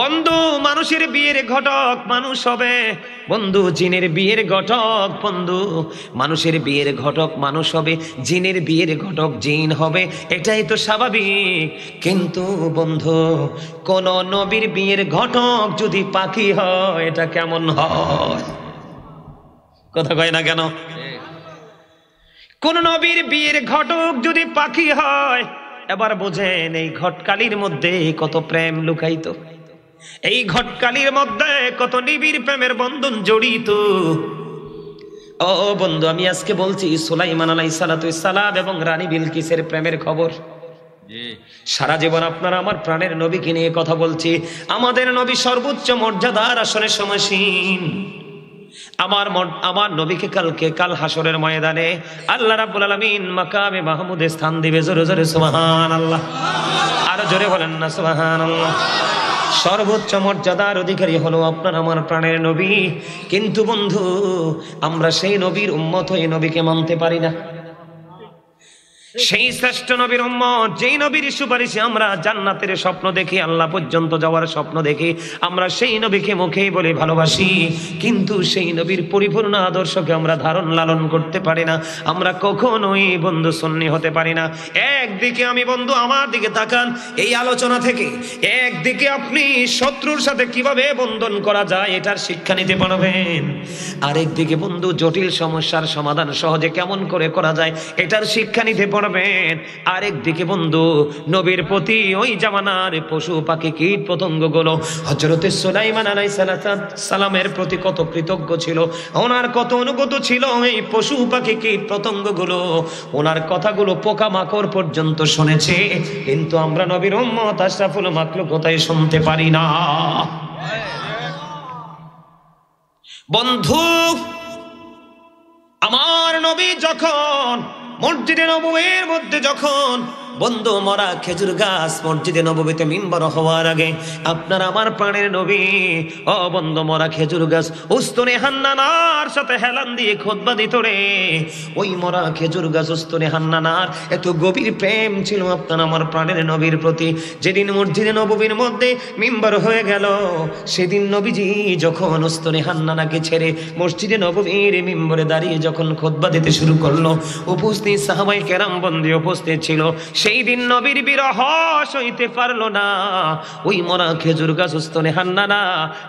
বন্ধু মানুষের বিয়ের ঘটক মানুষ হবে, বন্ধু জিনের বিয়ের ঘটক, বন্ধু মানুষের বিয়ের ঘটক মানুষ হবে, জিনের বিয়ের ঘটক জিন হবে, এটাই তো স্বাভাবিক। কিন্তু বন্ধু কোন নবীর বিয়ের ঘটক যদি পাখি হয় এটা কেমন হয়? কথা কয় না কেন? কোন নবীর বিয়ের ঘটক যদি পাখি হয়, এবার বোঝেন এই ঘটকালির মধ্যে কত প্রেম লুকাইত, এই ঘটকালির মধ্যে কত নিবিড় প্রেমের বন্ধন জড়িত। ও বন্ধু, আমি আজকে বলছি সুলাইমান আলাইহিস সালাম এবং রানী বিলকিসের প্রেমের খবর। সারা জীবন আপনারা আমার প্রাণের নবীকে নিয়ে কথা বলছি। আমাদের নবী সর্বোচ্চ মর্যাদার আসনে সমাসীন। আমার নবীকে কাল হাসরের ময়দানে আল্লাহ রাব্বুল আলামিন মাকামে মাহমুদে স্থান দিবে। জোরে জোরে সুবহানাল্লাহ, আর জোরে বলেন না সুবহানাল্লাহ। সর্বোচ্চ মর্যাদার অধিকারী হলো আপনার আমার প্রাণের নবী। কিন্তু বন্ধু আমরা সেই নবীর উম্মত হয়ে নবীকে মানতে পারি না। সেই শ্রেষ্ঠ নবীর উম্মত, যেই নবীর সুপারিশে আমরা জান্নাতের স্বপ্ন দেখি, আল্লাহ পর্যন্ত যাওয়ার স্বপ্ন দেখি, আমরা সেই নবীকে মুখেই বলে ভালোবাসি, কিন্তু সেই নবীর পরিপূর্ণ আদর্শকে আমরা ধারণ লালন করতে পারি না। আমরা কখনোই বন্ধু সুন্নি হতে পারি না। একদিকে আমি বন্ধু আমার দিকে তাকান এই আলোচনা থেকে, একদিকে আপনি শত্রুর সাথে কিভাবে বন্ধন করা যায় এটার শিক্ষা নিতে পারবেন, আরেকদিকে বন্ধু জটিল সমস্যার সমাধান সহজে কেমন করে করা যায় এটার শিক্ষা নিতে পারবেন। আরেকদিকে বন্ধু নবীর প্রতি ওই জামানার পশু পাখি কীট পতঙ্গগুলো হযরতে সুলাইমান আলাইহিস সালামের প্রতি কত কৃতজ্ঞ ছিল, ওনার কত অনুগত ছিল এই পশু পাখি কীট পতঙ্গগুলো, ওনার কথাগুলো পোকামাকড় পর্যন্ত শুনেছে। কিন্তু আমরা নবীর উম্মত আশরাফুল মাখলুক কোথায় শুনতে পারি না। বন্ধু আমার নবী যখন মসজিদে নববীর মধ্যে যখন বন্ধু মরা খেজুর গাছ মসজিদে নববীতে মিম্বর হওয়ার আগে আপনার আমার প্রাণের নবী ও বন্ধু মরা খেজুর গাছ উস্তুনে হান্নানার সাথে হেলান দিয়ে খুতবা দিত রে। ওই মরা খেজুর গাছ উস্তুনে হান্নানার এত গভীর প্রেম ছিল আপনার আমার প্রাণের নবীর প্রতি। যেদিন মসজিদে নববীর মধ্যে মিম্বর হয়ে গেল, সেদিন নবীজি যখন উস্তুনে হান্নানাকে ছেড়ে মসজিদে নববীর মিম্বরে দাঁড়িয়ে যখন খুতবা দিতে শুরু করলো, উপস্থিত সাহাবায়ে কেরাম বন্ধু উপস্থিত ছিল। সেই দিন নবীর বিরহ সইতে পারলো না, ওই মরা খেজুর গাছ উস্তুনে হান্নানা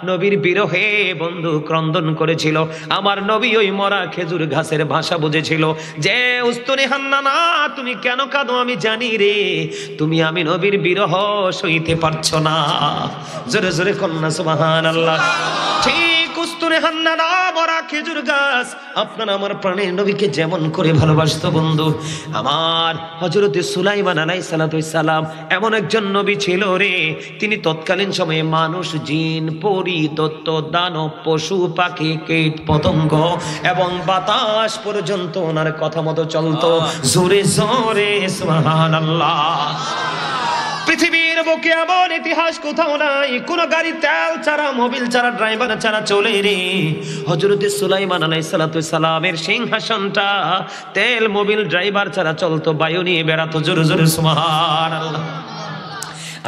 নবীর বিরহে বন্ধু ক্রন্দন করেছিল। আমার নবী ওই মরা খেজুর গাছের ভাষা বুঝেছিল যে উস্তুনে হান্নানা তুমি কেন কাঁদো আমি জানি রে, তুমি আমি নবীর বিরহ সইতে পারছো না। জোরে জোরে কন্যা সুবহানাল্লাহ। ঠিক উস্তুনে হান্নানা মরা খেজুর গাছ আপনার আমার প্রাণের নবীকে যেমন করে ভালোবাসতো বন্ধু, আমার হযরতে সুলাইমান আলাইহিস সালাম এমন একজন নবী ছিল রে, তিনি তৎকালীন সময়ে মানুষ জিন পরী দত্ত দানব পশু পাখি কীট পতঙ্গ এবং বাতাস পর্যন্ত ওনার কথা মতো চলতো। জোরে জোরে সুবহানাল্লাহ। পৃথিবীর বুকে এমন ইতিহাস কোথাও নাই, কোন গাড়ি তেল ছাড়া মোবিল ছাড়া ড্রাইভার ছাড়া চলে রে। হযরতে সুলাইমান আলাইহিস সালামের সিংহাসনটা তেল মোবিল ড্রাইভার ছাড়া চলতো, বায়ু নিয়ে বেড়াতো। জোরে জোরে সুবহানাল্লাহ।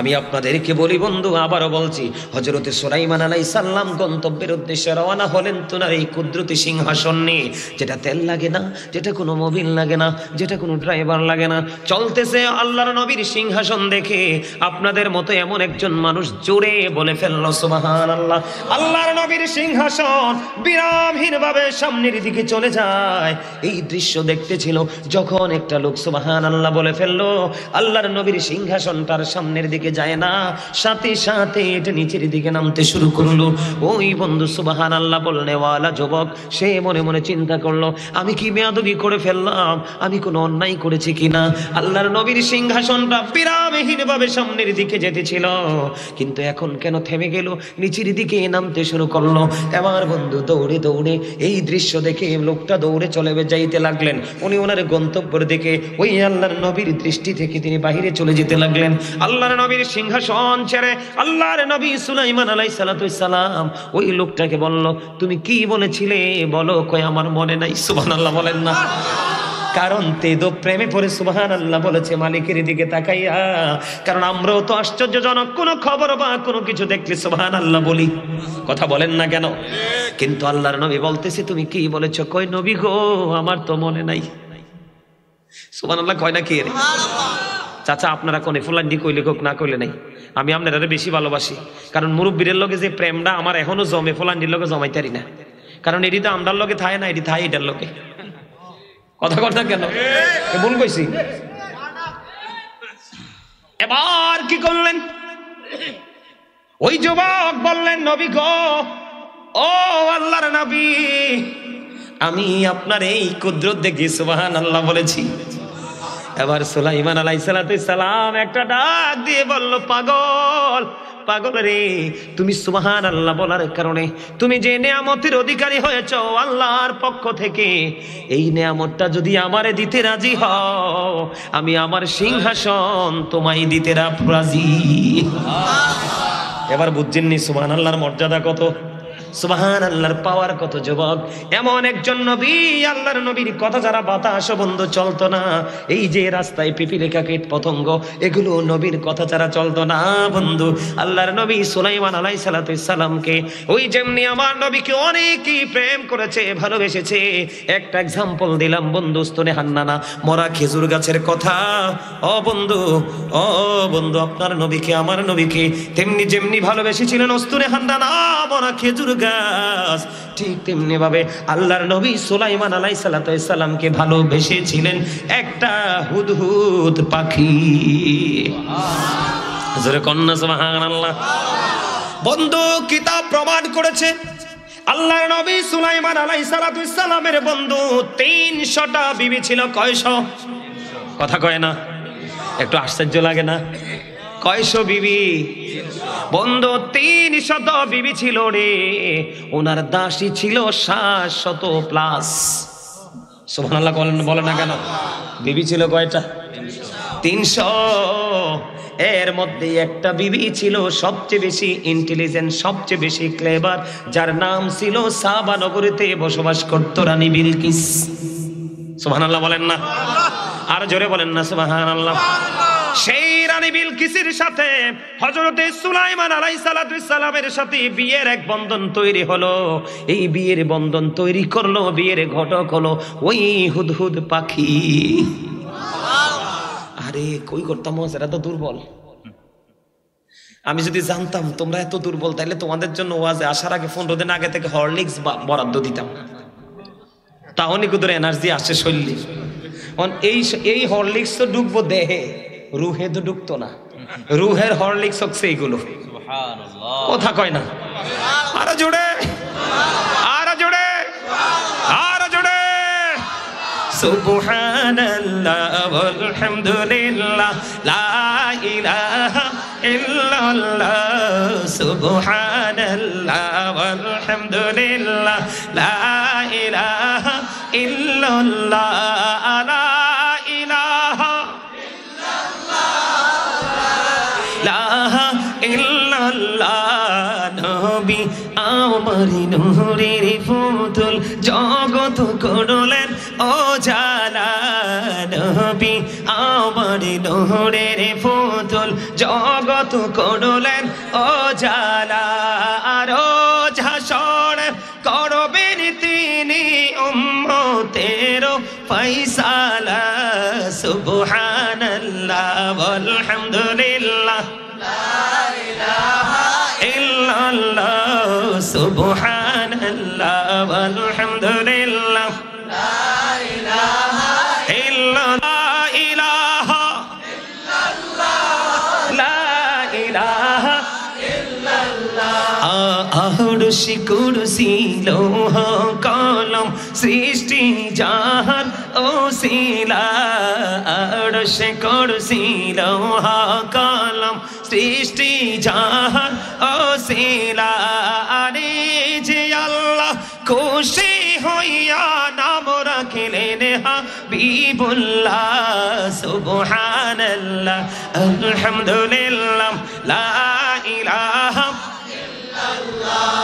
আমি আপনাদেরকে বলি বন্ধু, আবারও বলছি, হযরতে সুলাইমান আলাইহিস সালাম গন্তব্যের উদ্দেশ্যে রওনা হলেন তোনার এই কুদরতি সিংহাসন নিয়ে, যেটা তেল লাগে না, যেটা কোনো মোবিল লাগে না, যেটা কোনো ড্রাইভার লাগে না, চলতেছে আল্লাহর নবীর সিংহাসন দেখে আপনাদের মতো এমন একজন মানুষ জোরে বলে ফেললো সুবহানাল্লাহ। আল্লাহর নবীর সিংহাসন বিরামহীনভাবে সামনের দিকে চলে যায়। এই দৃশ্য দেখতেছিল যখন একটা লোক সুবহানাল্লাহ বলে ফেললো, আল্লাহর নবীর সিংহাসনটার সামনের দিকে যায় না, সাথে সাথে এটা নিচের দিকে নামতে শুরু করলো। ওই বন্ধু সুবহানাল্লাহ বলনেওয়ালা যুবক সে মনে মনে চিন্তা করলো, আমি কি বেয়াদবি করে ফেললাম, আমি কোনো অন্যায় করেছি কিনা। আল্লাহর নবীর সিংহাসনটা বিরামহীনভাবে সামনের দিকে যেতেছিল, কিন্তু এখন কেন থেমে গেল, নিচের দিকে নামতে শুরু করলো। এবার বন্ধু দৌড়ে দৌড়ে এই দৃশ্য দেখে লোকটা দৌড়ে চলে যাইতে লাগলেন। উনি ওনার গন্তব্যের দিকে ওই আল্লাহর নবীর দৃষ্টি থেকে তিনি বাহিরে চলে যেতে লাগলেন। আল্লাহর নবীর সিংহাসন ছেড়ে আল্লাহর নবী সুলাইমান আলাইহিস সালাম ওই লোকটাকে বলল, তুমি কি বলেছিলে বলো। কয় আমার মনে নাই। সুবহানাল্লাহ বলেন না। কারণ তেদো প্রেমে পড়ে সুবহানাল্লাহ বলেছে মালিকের দিকে তাকাইয়া। কারণ আমরাও তো আশ্চর্যজনক কোনো খবর বা কোনো কিছু দেখলে সুবহানাল্লাহ বলি, কথা বলেন না কেন? কিন্তু আল্লাহর নবী বলতেছে তুমি কি বলেছো? কই নবী গো আমার তো মনে নাই। সুবহানাল্লাহ কয় না কি রে? চাচা আপনারা কোনে ফুলান্ডি কইলে কোক না কইলে নাই, আমি আপনারা বেশি ভালোবাসি। কারণ মুরব্বীর লগে যে প্রেমটা আমার এখনো জমে, ফুলান্ডির লগে জমাইতারি না। কারণ এটি তো আমরার লগে থাকে না, এটি থাকে এটার লগে। কথা কথা কেন ভুল কইছি? এবার কি করলেন? ওই যুবক বললেন নবী গো, ও আল্লাহর নবী, আমি আপনার এই কুদরত দেখি সুবহানাল্লাহ বলেছি। এবার সুলাইমান আলাইহিস সালাম একটা ডাক দিয়ে বলল, পাগল পাগল রে, তুমি সুবহানাল্লাহ বলার কারণে তুমি যে নিয়ামতের অধিকারী হয়েছো আল্লাহর পক্ষ থেকে, এই নিয়ামতটা যদি আমারে দিতে রাজি হও, আমি আমার সিংহাসন তোমায় দিতে রাজি। এবার বুঝছেননি সুবহানাল্লাহর মর্যাদা কত, সুবহানাল্লাহর পাওয়ার কত। যুবক, এমন একজন নবী, আল্লাহর নবীর কথা যারা বাতাস বন্ধ চলতো না। এই যে রাস্তায় পিপিলিকা কীট পতঙ্গ, এগুলো নবীর কথা যারা চলতো না বন্ধু। আল্লাহর নবী সুলাইমান আলাইহিস সালামকে ওই যেমনি আমার নবীকে অনেকেই প্রেম করেছে, ভালোবেসেছে। একটা এক্সাম্পল দিলাম বন্ধু, স্তনে হান্নানা মরা খেজুর গাছের কথা। ও বন্ধু, ও বন্ধু, আপনার নবীকে আমার নবীকে তেমনি যেমনি ভালোবেসেছিলেন স্তনে হান্নানা মরা খেজুর গাছ, ঠিক তেমনি ভাবে আল্লাহর নবী সুলাইমান আলাইহিস সালামকে ভালোবেসেছিলেন একটা হুদহুদ পাখি। জোরে কন্যা সুবহানাল্লাহ। বন্ধু, কিতাব প্রমাণ করেছে আল্লাহর নবী সুলাইমান আলাইহিস সালামের বন্ধু 300টা বিবি ছিল। কয়শো? কথা কয় না, একটু আশ্চর্য লাগে না? কয়শো বিবি? বন্ধু 300 বিবি ছিল রে। ওনার দাসী ছিল 700+। সুবহানাল্লাহ বলে না কেন? বিবি ছিল কয়টা? 300। এর মধ্যে একটা বিবি ছিল সবচেয়ে বেশি ইন্টেলিজেন্ট, সবচেয়ে বেশি ক্লেভার, যার নাম ছিল সাবা নগরীতে বসবাস করত রানী বিলকিস। সুবহানাল্লাহ বলেন না? আর জোরে বলেন না সুবহানাল্লাহ। সেই রানী বিলকিসের সাথে হযরতে সুলাইমান আলাইহিস সালামের সাথে বিয়ের এক বন্ধন তৈরি হলো। এই বিয়ের বন্ধন তৈরি করলো, বিয়ের ঘটক হলো ওই হুদহুদ পাখি। আরে কই করতাম, এরা তো দুর্বল। আমি যদি জানতাম তোমরা এত দুর্বল, তাহলে তোমাদের জন্য ওয়াজে আসার আগে 15 দিন আগে থেকে হরলিক্স বরাদ্দ দিতাম, তাহলে কুদরে এনার্জি আসে শরীরে। এই হরলিক্স তো ঢুকবো দেহে, রুহে তো ঢুকতো না। রুহের হরলিক্স হচ্ছে এইগুলো। কথা কয় না? আরো জোরে, আরো জোরে, আরো জোরে। সুবহানাল্লাহ ওয়ালহামদুলিল্লাহ লা ইলাহা ইল্লাল্লাহ। সুবহানাল্লাহ ওয়ালহামদুলিল্লাহ লা ইলাহা ইল্লাল্লাহ। লা ইলাহা ইল্লাল্লাহ। নবী আমার নূরের পুতুল, জগৎ করলেন ও জালা। নবী আমার নূরের পুতুল, জগৎ করলেন ও জালা। আর ঝাসর করবেন তিনি উম্মতের ফয়সালা। সুবহানাল্লাহ ওয়ালহামদুলিল্লাহ লা ইলাহা ইল্লাল্লাহ। সুবহানাল্লাহ ওয়ালহামদুলিল্লাহ লা ইলাহা ইল্লাল্লাহ। লা ইলাহা আরশি কুরসি লৌহ কলম সৃষ্টি জাহান ওসিলা। আরশি কুরসি লৌহ কলম সৃষ্টি জাহান ওসিলা। আরে যে আল্লাহ খুশি হইয়া নাম রাখিলেন হাবিবুল্লাহ। সুবহানাল্লাহ আলহামদুলিল্লাহ লা ইলাহা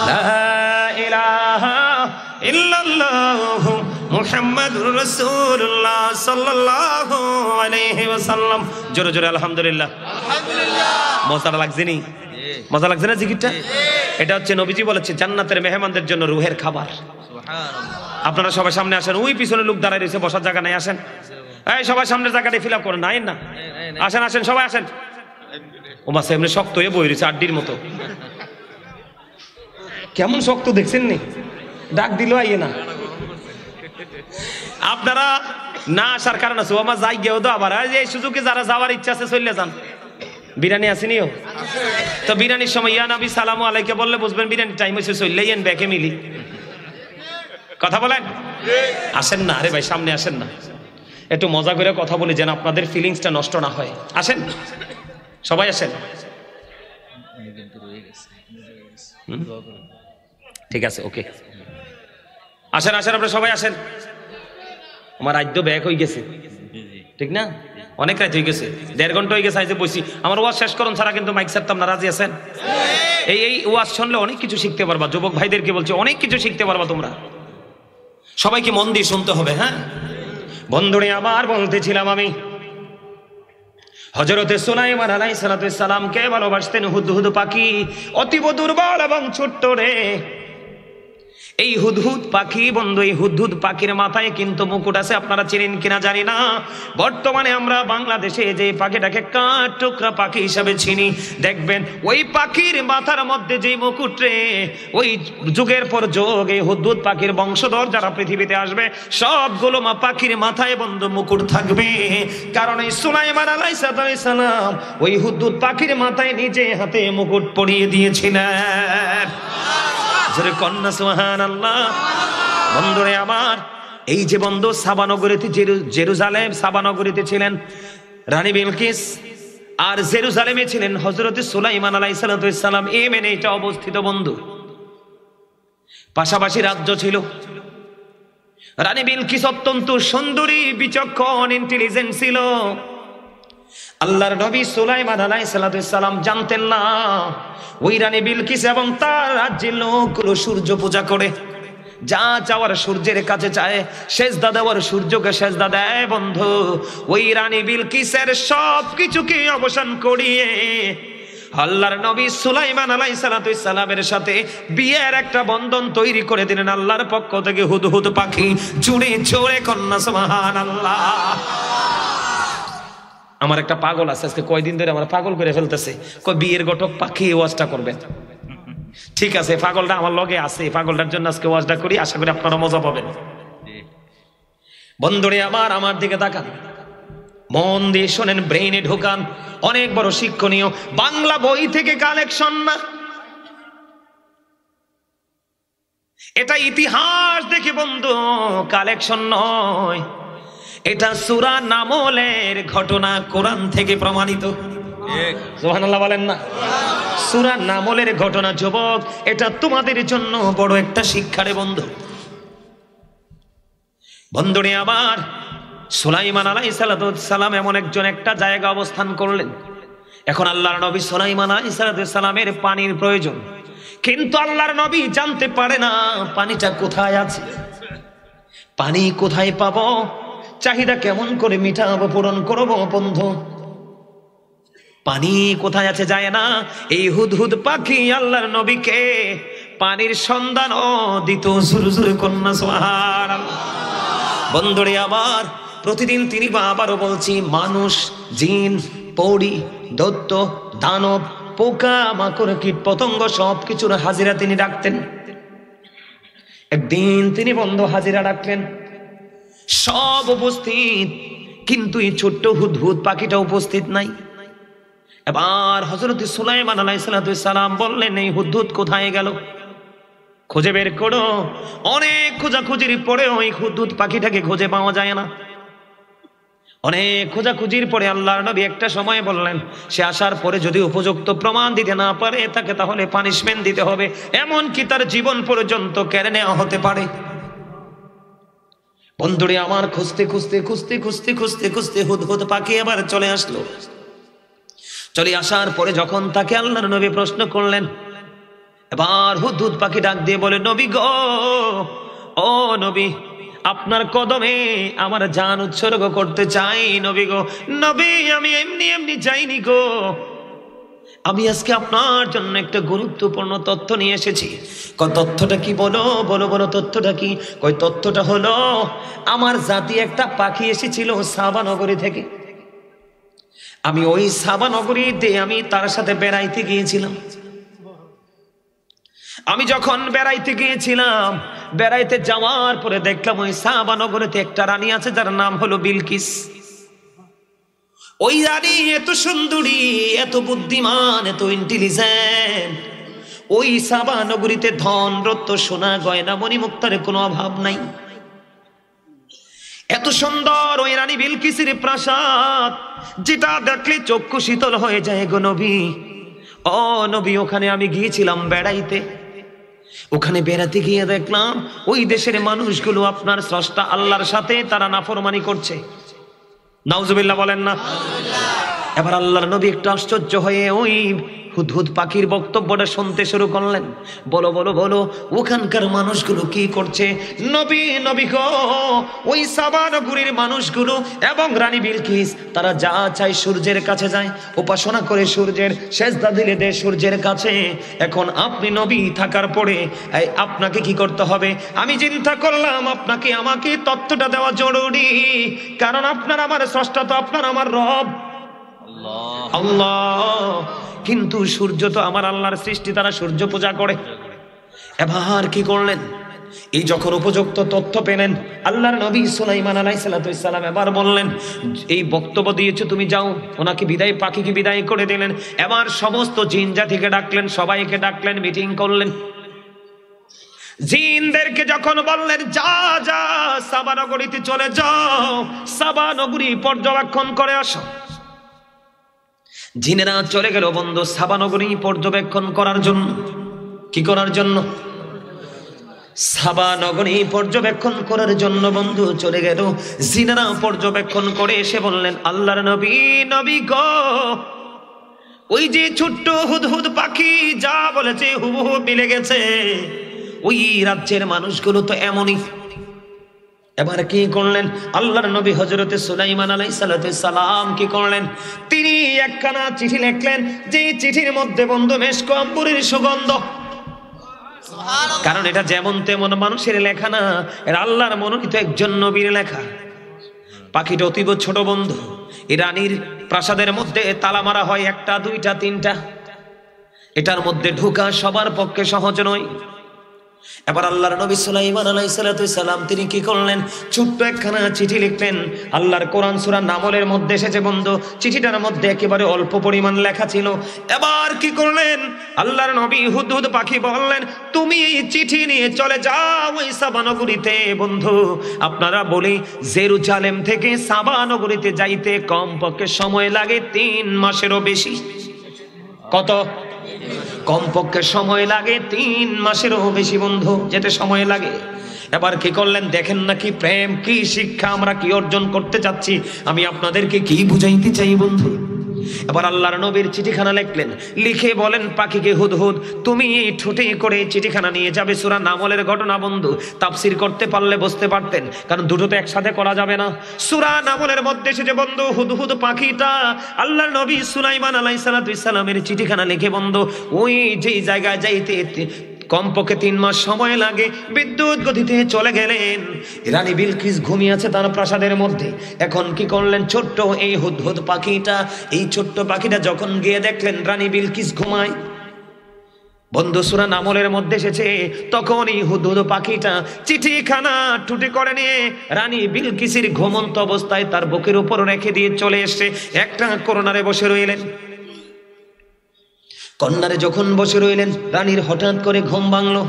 লা ইলাহা ইল্লাল্লাহ মুহাম্মাদুর রাসূলুল্লাহ সাল্লাল্লাহু আলাইহি ওয়াসাল্লাম। জোরে জোরে আলহামদুলিল্লাহ। আলহামদুলিল্লাহ। মজা লাগছে নি? মজা লাগছে না জিকিরটা? এটা হচ্ছে নবীজি বলেছে জান্নাতের মেহমানদের জন্য রূহের খাবার। সুবহানাল্লাহ। আপনারা সবাই সামনে আসেন, ওই পিছনে লোক দাঁড়ায় রয়েছে, বসার জায়গা নাই, আসেন। এই সবাই সামনের জায়গাটা ফিল আপ করেন, নাই না? আসেন আসেন সবাই আসেন। ও মাসে এমনি শক্ত হয়ে বই রয়েছে আড্ডির মতো। কেমন শক্ত দেখছেন নি? ডাক দিল আইয়ে না। আপনারা না আসার কারণ আছে, ও আমার যাই গেও তো আবার এই সুযোগে যারা যাওয়ার ইচ্ছা আছে চলে যান। বিরিয়ানি আসেনিও তো, বিরিয়ানির সময় ইয়া নবী সালামু আলাইকে বললে বুঝবেন বিরিয়ানি টাইম হয়েছে, চললেই এন ব্যাকে মিলি। কথা বলেন, আসেন না? আরে ভাই সামনে আসেন না, একটু মজা করে কথা বলি যেন আপনাদের ফিলিংসটা নষ্ট না হয়। আসেন সবাই আসেন। ঠিক আছে, ওকে, আসেন আসেন আপনারা সবাই আসেন। আমার রাজ্য ব্যাক হয়ে গেছে, ঠিক না? অনেক রাত হয়ে গেছে, 1.5 ঘন্টা হয়ে গেছে আইসে বসি। আমার ওয়াজ শেষ করুন ছাড়া কিন্তু মাইক ছাড়তাম না, রাজি আছেন? এই ওয়াজ শুনলে অনেক কিছু শিখতে পারবা। যুবক ভাইদেরকে বলছি অনেক কিছু শিখতে পারবা তোমরা, সবাইকে মন দিয়ে শুনতে হবে। হ্যাঁ বন্ধুরে আমার, বলতেছিলাম আমি হযরতে সুলাইমান আলাইহিস সালামকে ভালোবাসতেন হুদহুদ পাখি, অতীব দুর্বল এবং ছোট্ট রে। এই হুদহুদ পাখি বন্ধু, এই হুদহুদ পাখির মাথায় কিন্তু মুকুট আছে। আপনারা চিনেন কিনা জানি না। বর্তমানে আমরা বাংলাদেশে যে পাখিটাকে কাঠ টুকরা পাখি হিসাবে চিনি, দেখবেন ওই পাখির মাথার মধ্যে যে মুকুট রে, ওই যুগের পর যুগ এই হুদহুদ পাখির বংশধর যারা পৃথিবীতে আসবে সবগুলো পাখির মাথায় বন্ধু মুকুট থাকবে। কারণ এই সুলাইমান আলাইহিস সালাম ওই হুদহুদ পাখির মাথায় নিজে হাতে মুকুট পরিয়ে দিয়েছিলেন। কন্যা সুবহানাল্লাহ। বন্ধুরে আমার, এই যে বন্ধু সাবা নগরীতে, জেরুজালেম সাবা নগরীতে ছিলেন রানী বিলকিস, আর জেরুজালেমে ছিলেন হযরত সুলাইমান আলাইহিস সালাম। ইয়েমেনে এটা অবস্থিত বন্ধু, পাশাপাশি রাজ্য ছিল। রানী বিলকিস অত্যন্ত সুন্দরী, বিচক্ষণ, ইন্টেলিজেন্ট ছিল। আল্লাহর নবী সুলাইমান আলাইহিস সালাম জানতেন না ওই রানী বিলকিস এবং তার রাজ্যের লোকগুলো সূর্য পূজা করে, যা চাওয়ার সূর্যের কাছে চায়, সেজদা দেওয়ার সূর্যকে সেজদা দেয়। বন্ধু ওই রানী বিলকিসের সব কিছুকে অবসান করিয়ে আল্লাহর নবী সুলাইমান আলাইহিস সালামের সাথে বিয়ের একটা বন্ধন তৈরি করে দিলেন আল্লাহর পক্ষ থেকে। হুদহুদ পাখি, জুড়ে জোরে কন্যা সুবহানাল্লাহ। আমার একটা পাগল আছে, আজকে কয়দিন ধরে আমার পাগল করে ফেলতেছে, কই বিয়ের ঘটক পাখি ওয়াজটা করবেন। ঠিক আছে, পাগলটা আমার লগে আছে, পাগলটার জন্য আজকে ওয়াজটা করি, আশা করি আপনারা মজা পাবেন। বন্ধুরে আমার দিকে তাকান, মন দিয়ে শোনেন, ব্রেইনে ঢোকান, অনেক বড় শিক্ষণীয়। বাংলা বই থেকে কালেকশন না, এটা ইতিহাস দেখে বন্ধু কালেকশন নয়, এটা সূরা নামলের ঘটনা, কোরআন থেকে প্রমাণিত। সুবহানাল্লাহ বলেন না? সূরা নামলের ঘটনা যুবক, এটা তোমাদের জন্য বড় একটা শিক্ষা রে বন্ধু। বন্ধুরে আমার, সুলাইমান আলাইহিস সালাম এমন একজন একটা জায়গা অবস্থান করলেন। এখন আল্লাহর নবী সুলাইমান আলাইহিস সালামের পানির প্রয়োজন, কিন্তু আল্লাহর নবী জানতে পারে না পানিটা কোথায় আছে, পানি কোথায় পাবো, চাহিদা কেমন করে মিটাবো, পূরণ করবো বন্ধু। পানি কোথায় আছে যায় না। এই হুদহুদ পাখি আল্লাহর নবীকে পানির সন্ধান দিত। জোরে কন্যা সুবহানাল্লাহ। বন্ধুরে আমার, প্রতিদিন তিনি, আবারও বলছি, মানুষ, জিন, পৌড়ি, দৈত্য, দানব, পোকা মাকড়, কীট পতঙ্গ সবকিছুর হাজিরা তিনি ডাকতেন। একদিন তিনি বন্ধু হাজিরা ডাকলেন, সব উপস্থিত, কিন্তু এই ছোট্ট হুদহুদ পাখিটা উপস্থিত নাই। এবার হযরত সুলাইমান আলাইহিস সালাম বললেন, এই হুদহুদ কোথায় গেল, খুঁজে বের করো। অনেক খোঁজাখুঁজির পরে ওই হুদহুদ পাখিটাকে খুঁজে পাওয়া যায় না। অনেক খোঁজাখুঁজির পরে আল্লাহর নবী একটা সময় বললেন, সে আসার পরে যদি উপযুক্ত প্রমাণ দিতে না পারে তাকে তাহলে পানিশমেন্ট দিতে হবে, এমনকি তার জীবন পর্যন্ত কেড়ে নেওয়া হতে পারে। বন্ধুরে আমার, খুঁজতে খুঁজতে খুঁজতে খুঁজতে খুঁজতে খুঁজতে হুদহুদ পাখি এবার চলে আসলো। চলে আসার পরে যখন তাকে আল্লাহর নবী প্রশ্ন করলেন, এবার হুদহুদ পাখি ডাক দিয়ে বলে, নবী গো, ও নবী, আপনার কদমে আমার জান উৎসর্গ করতে চাই নবী গো। নবী আমি এমনি এমনি যাইনি গো, আমি আজকে আপনার জন্য একটা গুরুত্বপূর্ণ তথ্য নিয়ে এসেছি। তথ্যটা কি? বলো বলো বলো, তথ্যটা কি? তথ্যটা হলো আমার জাতি একটা পাখি এসেছিল সাবা নগরী থেকে। আমি ওই সাবা নগরীতে আমি তার সাথে বেড়াইতে গিয়েছিলাম। আমি যখন বেড়াইতে গিয়েছিলাম, বেড়াইতে যাওয়ার পরে দেখলাম ওই সাবা নগরীতে একটা রানী আছে যার নাম হলো বিলকিস। ওই রানী এত সুন্দরী, এত বুদ্ধিমান, এত ইন্টেলিজেন্ট। ওই সাবা নগরীতে ধন রত্ন সোনা গয়না মণিমুক্তার কোনো অভাব নাই। এত সুন্দর ওই রানী বিলকিসের প্রাসাদ, যেটা দেখলে চক্ষু শীতল হয়ে যায় গো নবী। ও নবী, ওখানে আমি গিয়েছিলাম বেড়াইতে। ওখানে বেড়াতে গিয়ে দেখলাম ওই দেশের মানুষগুলো আপনার স্রষ্টা আল্লাহর সাথে তারা নাফরমানি করছে। নাউজুবিল্লাহ বলেন না। এবার আল্লাহর নবী একটু আশ্চর্য হয়ে ওই হুদহুদ পাখির বক্তব্যটা শুনতে শুরু করলেন। বলো বলো বলো, ওখানকার মানুষগুলো কি করছে? নবী নবী গো, ওই সাবা নগরীর মানুষগুলো এবং রানী বিলকিস তারা যা চায় সূর্যের কাছে যায়, উপাসনা করে সূর্যের, সেজদা দিলে দেয় সূর্যের কাছে। এখন আপনি নবী থাকার পরে আপনাকে কি করতে হবে? আমি চিন্তা করলাম আপনাকে আমাকে তথ্যটা দেওয়া জরুরি, কারণ আপনার আমার স্রষ্টা তো আপনার আমার রব আল্লাহ। কিন্তু সূর্য তো আমার আল্লাহর সৃষ্টি, তারা সূর্য পূজা করে। এবার কি করলেন? এই যখন উপযুক্ত তথ্য পেলেন, আল্লাহর নবী সুলাইমান আলাইহিস সালাম এবার বললেন, এই বক্তব্য দিয়েছো তুমি, যাও। ওনাকে বিদায়, পাখিকে বিদায় করে দিলেন। এবার সমস্ত জিন জাতিকে ডাকলেন, সবাইকে ডাকলেন, মিটিং করলেন। জিনদেরকে যখন বললেন যা যা সাবা নগরীতে চলে যাও, সাবা নগরী পর্যবেক্ষণ করে আসো। জিনেরা চলে গেল বন্ধু সাবা নগরী পর্যবেক্ষণ করার জন্য। কি করার জন্য? সাবা নগরী পর্যবেক্ষণ করার জন্য বন্ধু চলে গেল। জিনেরা পর্যবেক্ষণ করে এসে বললেন, আল্লাহর নবী, নবী গো, ওই যে ছোট্ট হুদহুদ পাখি যা বলেছে হুবহু মিলে গেছে। ওই রাজ্যের মানুষগুলো তো এমনই। এবার কি করলেন আল্লাহর নবী হযরতে সুলাইমান আলাইহিস সালাম? কি করলেন? তিনি একখানা চিঠি লিখলেন, যে চিঠির মধ্যে বন্ধু মেশক আম্বরের সুগন্ধ। কারণ এটা যেমন তেমন মানুষের লেখা না, এর আল্লাহর মনোনীত একজন নবীর লেখা। পাখিটা অতীব ছোট বন্ধু। এই রানীর প্রাসাদের মধ্যে তালা মারা হয়, একটা দুইটা তিনটা। এটার মধ্যে ঢোকা সবার পক্ষে সহজ নয়। এবার আল্লাহর নবী সুলাইমান আলাইহিস সালাম তিনি কি করলেন? ছোট্ট একখানা চিঠি লিখলেন। আল্লাহর কোরআন সূরা নামলের মধ্যে এসেছে বন্ধু, চিঠিটার মধ্যে একেবারে অল্প পরিমাণ লেখা ছিল। এবার কি করলেন আল্লাহর নবী? হুদহুদ পাখি বললেন, তুমি এই চিঠি নিয়ে চলে যাও ওই সাবা নগরীতে। বন্ধু আপনারা বলি, জেরুজালেম থেকে সাবা নগরীতে যাইতে কমপক্ষে সময় লাগে 3 মাসেরও বেশি। কত? কমপক্ষে সময় লাগে 3 মাসেরও বেশি বন্ধু, যেতে সময় লাগে। এবার কি করলেন দেখেন না, কি প্রেম, কি শিক্ষা, আমরা কি অর্জন করতে যাচ্ছি, আমি আপনাদেরকে কি বুঝাইতে চাই বন্ধু। এবার আল্লাহর নবীর চিঠিখানা লিখলেন, লিখে বলেন পাখিকে, হুদহুদ তুমি ঠোঁটে করে চিঠিখানা নিয়ে যাবে। সূরা নামলের ঘটনা বন্ধু তাফসীর করতে পারলে বুঝতে পারতেন, কারণ দুটো তো একসাথে করা যাবে না। সূরা নামলের মধ্যে এসেছে বন্ধু, হুদহুদ পাখিটা আল্লাহর নবী সুলাইমান আলাইহিস সালামের চিঠিখানা লিখে বন্ধু ওই যে জায়গায় যাইতে কমপক্ষে 3 মাস সময় লাগে, বিদ্যুৎ গতিতে চলে গেলেন। রানী বিলকিস ঘুমিয়ে আছে তার প্রাসাদের মধ্যে। এখন কি করলেন? ছোট্ট এই হুদহুদ পাখিটা, এই ছোট্ট পাখিটা যখন গিয়ে দেখলেন রানী বিলকিস ঘুমায়, বন্ধু সূরা নামলের মধ্যে এসেছে, তখন এই হুদহুদ পাখিটা চিঠিখানা টুটি করে নিয়ে রানী বিলকিসের ঘুমন্ত অবস্থায় তার বুকের উপর রেখে দিয়ে চলে এসে একটা কর্নারে বসে রইলেন। কর্নারে যখন বসে রইলেন, রানীর হঠাৎ করে ঘুম ভাঙলো।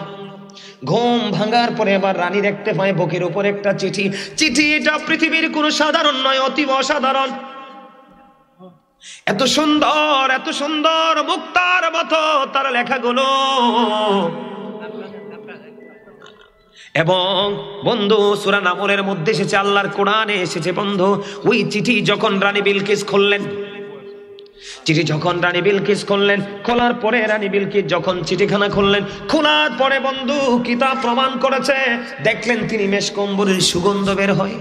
ঘুম ভাঙার পরে আবার রানী দেখতে পায় বুকের উপর একটা চিঠি। চিঠি এটা পৃথিবীর কোনো সাধারণ নয়, অতি অসাধারণ। এত সুন্দর, এত সুন্দর, মুক্তার মতো তার লেখাগুলো। এবং বন্ধু সূরা নামলের মধ্যে এসেছে, আল্লাহর কোরআনে এসেছে বন্ধু, ওই চিঠি যখন রানী বিলকিস খুললেন, চিঠি যখন রানী বিলকিস খুললেন, খোলার পরে রানী বিলকিস যখন চিঠিখানা খুললেন, খোলার পরে বন্ধু কিতাব প্রমাণ করেছে, দেখলেন তিনি মেশকম্বরের সুগন্ধ বের হয়।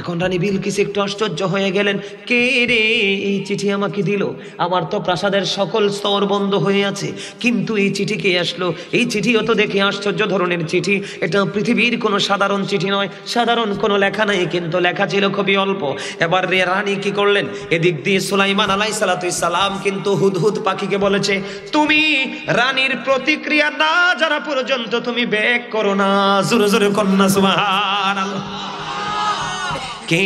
এখন রানী বিলকিস একটু আশ্চর্য হয়ে গেলেন, কে রে এই চিঠি আমাকে দিল? আমার তো প্রাসাদের সকল স্তর বন্ধ হয়ে আছে, কিন্তু এই চিঠি কে আসলো? এই চিঠিও তো দেখি আশ্চর্য ধরনের চিঠি, এটা পৃথিবীর কোনো সাধারণ চিঠি নয়, সাধারণ কোনো লেখা নাই, কিন্তু লেখা ছিল খুবই অল্প। এবার রানী কি করলেন, এদিক দিয়ে সুলাইমান আলাইহিস সালাম কিন্তু হুদহুদ পাখিকে বলেছে, তুমি রানীর প্রতিক্রিয়া না জানা পর্যন্ত তুমি বেক করো না। জোরে জোরে কন্যা সুবহানাল্লাহ। কে?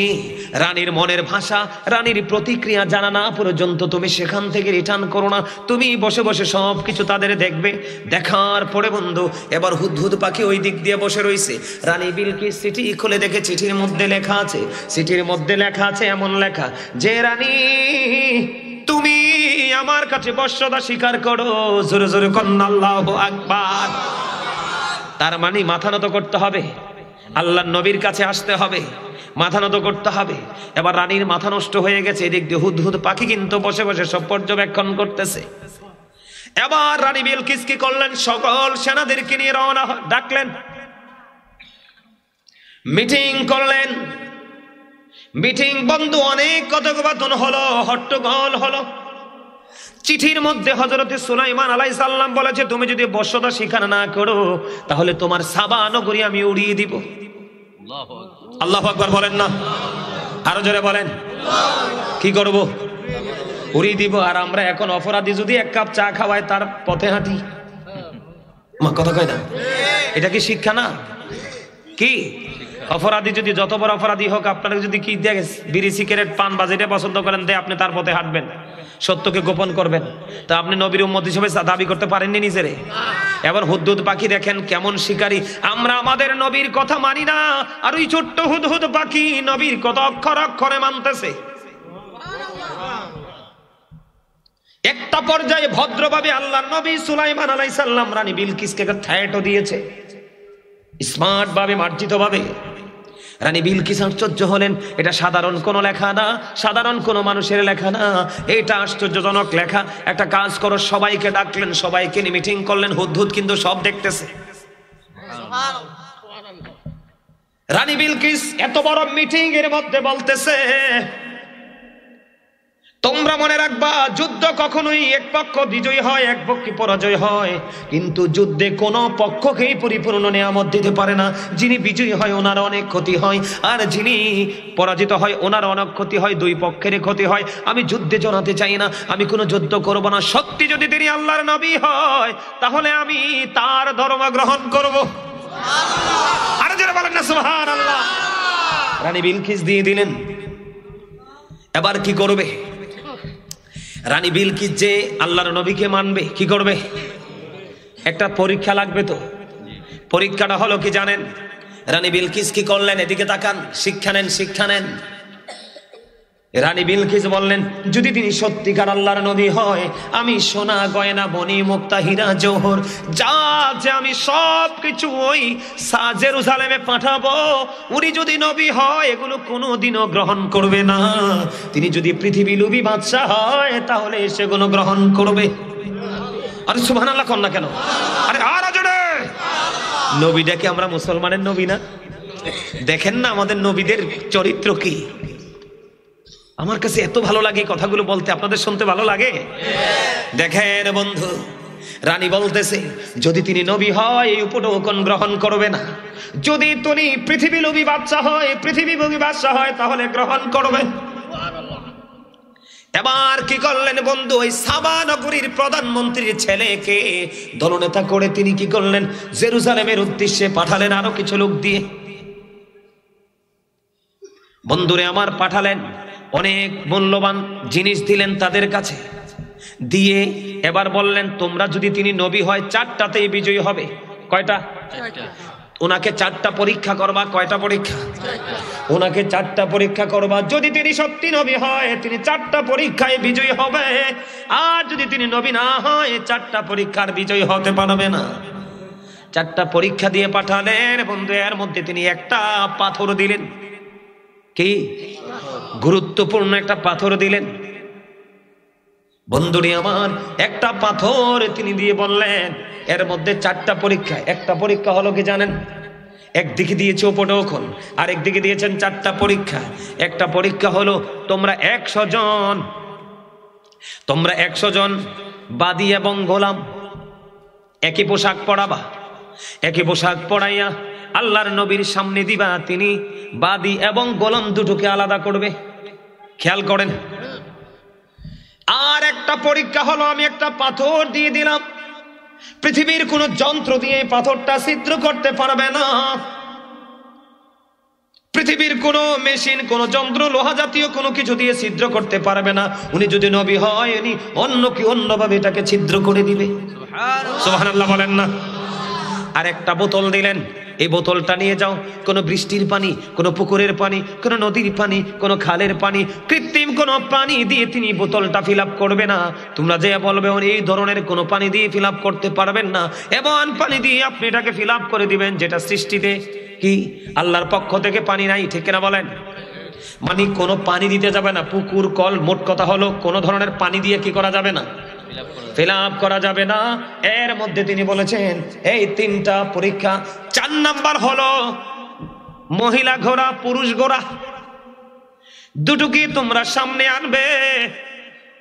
রানীর মনের ভাষা, রানীর প্রতিক্রিয়া জানা না পর্যন্ত তুমি সেখান থেকে রিটার্ন করো না, তুমি বসে বসে সব কিছু তাদের দেখবে। দেখার পরে বন্ধু এবার হুদহুদ পাখি ওই দিক দিয়ে বসে রয়েছে। রানী বিলকিস চিঠি খুলে দেখে চিঠির মধ্যে লেখা আছে, চিঠির মধ্যে লেখা আছে এমন লেখা যে, রানী তুমি আমার কাছে বশ্যতা স্বীকার করো। জোরে জোরে কন্যা আল্লাহু আকবার। তার মানে মাথা নত করতে হবে, আল্লাহর নবীর কাছে আসতে হবে, মাথা নত করতে হবে। এবার রানীর মাথা নষ্ট হয়ে গেছে, এদিক দিয়ে হুদহুদ পাখি কিন্তু বসে বসে সব পর্যবেক্ষণ করতেছে। এবার রানী বিলকিস কি করলেন, সকল সেনাদেরকে নিয়ে রওনা ডাকলেন, মিটিং করলেন। মিটিং বন্ধু অনেক কথোপকথন হলো, হট্টগোল হলো। চিঠির মধ্যে হযরত সুলাইমান আলাইহিস সালাম বলেছে, তুমি যদি বশ্যতা স্বীকার না করো তাহলে তোমার সাবা নগরী আমি উড়িয়ে দিব। আল্লাহু আকবার বলেন না, আরো জোরে বলেন। কি করব? উড়িয়ে দিব। আর আমরা এখন অপরাধী যদি এক কাপ চা খাওয়ায় তার পথে হাঁটি, মা কথা কয় না, এটা কি শিক্ষা না? কি অপরাধী যদি যত বড় অপরাধী হোক, আপনারা যদি কি দেখে বিড়ি সিগারেট পান বা যেটা পছন্দ করেন দে, আপনি তার পথে হাঁটবেন, সত্যকে গোপন করবেন। তা আপনি নবীর উম্মত হিসেবে দাবি করতে পারেননি নিজেরে। এবার হুদহুদ পাখি দেখেন কেমন শিকারী, আমরা আমাদের নবীর কথা মানি না, আর ওই ছোট্ট হুদহুদ পাখি নবীর কথা অক্ষর অক্ষরে মানতেছে। একটা পর্যায়ে ভদ্রভাবে আল্লাহর নবী সুলাইমান আলাইহিস সালাম রানী বিলকিসকে থ্রেটও দিয়েছে, স্মার্ট ভাবে, মার্জিত ভাবে। রানী বিলকিস আশ্চর্য হলেন, এটা সাধারণ কোনো লেখা না, সাধারণ কোনো মানুষের লেখা না, এটা আশ্চর্যজনক লেখা। একটা কাজ করো, সবাইকে ডাকলেন, সবাইকে নিয়ে মিটিং করলেন। হুদহুদ কিন্তু সব দেখতেছে। রানী বিলকিস এত বড় মিটিং এর মধ্যে বলতেছে, তোমরা মনে রাখবা, যুদ্ধ কখনোই এক পক্ষ বিজয়ী হয়, এক পক্ষ পরাজয় হয়, কিন্তু যুদ্ধে কোনো পক্ষকেই পরিপূর্ণ নিয়ামত দিতে পারে না। যিনি বিজয়ী হয় ওনার অনেক ক্ষতি হয়, আর যিনি পরাজিত হয় ওনার অনেক ক্ষতি হয়, দুই পক্ষেরই ক্ষতি হয়। আমি যুদ্ধে জড়াতে চাই না, আমি কোনো যুদ্ধ করব না। সত্যি যদি তিনি আল্লাহর নবী হয় তাহলে আমি তার ধর্ম গ্রহণ করব। আর যারা বলেন না সুবহানাল্লাহ। রানী বিলকিস দিয়ে দিলেন। এবার কি করবে? রানী বিলকিস যে আল্লাহর নবীকে মানবে, কি করবে? একটা পরীক্ষা লাগবে। তো পরীক্ষাটা হলো কি জানেন? রানী বিলকিস কি করলেন? এদিকে তাকান, শিক্ষা নেন, শিক্ষা নেন। রানী বিলকিস বললেন, যদি তিনি সত্যিকার আল্লাহর নবী হয়, আমি সোনা গয়না মণি মুক্তা হীরা জওহর যা আছে আমি সব কিছু ওই জেরুজালেমে পাঠাবো। উনি যদি নবী হয় এগুলো কোনোদিনও গ্রহণ করবে না। তিনি যদি পৃথিবী লোভী বাদশা হয় তাহলে সেগুলো গ্রহণ করবে। আরে সুবহানাল্লাহ কন না কেন? আরে আর জোরে। নবীটাকে আমরা মুসলমানের নবী না? দেখেন না আমাদের নবীদের চরিত্র কি। আমার কাছে এত ভালো লাগে কথাগুলো বলতে, আপনাদের শুনতে ভালো লাগে? দেখেন বন্ধু, রানী বলতেছে যদি তিনি নবী হয় এই উপটোকন গ্রহণ করবে না, যদি তিনি পৃথিবী লোভী বাদশা হয়, পৃথিবী লোভী বাদশা হয় তাহলে গ্রহণ করবে। এবার কি করলেন বন্ধু? ওই সাবা নগরীর প্রধানমন্ত্রীর ছেলেকে দলনেতা করে তিনি কি করলেন? জেরুজালেমের উদ্দেশ্যে পাঠালেন আরো কিছু লোক দিয়ে। বন্ধুরে আমার পাঠালেন, অনেক মূল্যবান জিনিস দিলেন তাদের কাছে, দিয়ে এবার বললেন তোমরা যদি তিনি নবী হয় 4টাতেই বিজয়ী হবে। কয়টা? ওনাকে 4টা পরীক্ষা করবা। কয়টা পরীক্ষা? ওনাকে 4টা পরীক্ষা করবা। যদি তিনি সত্যি নবী হয় তিনি 4টা পরীক্ষায় বিজয়ী হবে, আর যদি তিনি নবী না হয় 4টা পরীক্ষার বিজয়ী হতে পারবে না। 4টা পরীক্ষা দিয়ে পাঠালেন বন্ধু। এর মধ্যে তিনি একটা পাথর দিলেন। কি গুরুত্বপূর্ণ একটা পাথর দিলেন। বন্ধুরি আমার, একটা পাথর তিনি দিয়ে বললেন এর মধ্যে 4টা পরীক্ষা। একটা পরীক্ষা হলো কি জানেন? একদিকে দিয়েছে উপঢৌকন, আর একদিকে দিয়েছেন 4টা পরীক্ষা। একটা পরীক্ষা হলো তোমরা 100 জন বাদী এবং গোলাম একই পোশাক পরাবা। একই পোশাক পরাইয়া আল্লাহর নবীর সামনে দিবা, তিনি বাদী এবং গোলাম দুটোকে আলাদা করবে। খেয়াল করেন। আর একটা পরীক্ষা হলো আমি একটা পাথর দিয়ে দিলাম, পৃথিবীর কোন যন্ত্র দিয়ে পাথরটা ছিদ্র করতে পারবে না। পৃথিবীর কোন মেশিন, কোন যন্ত্র, লোহা জাতীয় কোনো কিছু দিয়ে ছিদ্র করতে পারবে না। উনি যদি নবী হয়, উনি অন্যভাবে এটাকে ছিদ্র করে দিবে। সুবহানাল্লাহ বলেন না। আর একটা বোতল দিলেন, এই বোতলটা নিয়ে যাও। কোনো বৃষ্টির পানি, কোনো পুকুরের পানি, কোনো নদীর পানি, কোনো খালের পানি, কৃত্রিম কোনো পানি দিয়ে তিনি বোতলটা ফিল আপ করবে না। তোমরা যে বলবে এই ধরনের কোনো পানি দিয়ে ফিল আপ করতে পারবেন না, এমন পানি দিয়ে আপনি এটাকে ফিল আপ করে দিবেন যেটা সৃষ্টিতে কি আল্লাহর পক্ষ থেকে পানি নাই। ঠিক না বলেন? মানে কোনো পানি দিতে যাবে না, পুকুর, কল, মোট কথা হলো কোনো ধরনের পানি দিয়ে কি করা যাবে না, ফিল আপ করা যাবে না। এর মধ্যে তিনি বলেছেন এই 3টা পরীক্ষা। 4 নাম্বার হলো মহিলা ঘোড়া, পুরুষ ঘোড়া দুটোকে তোমরা সামনে আনবে।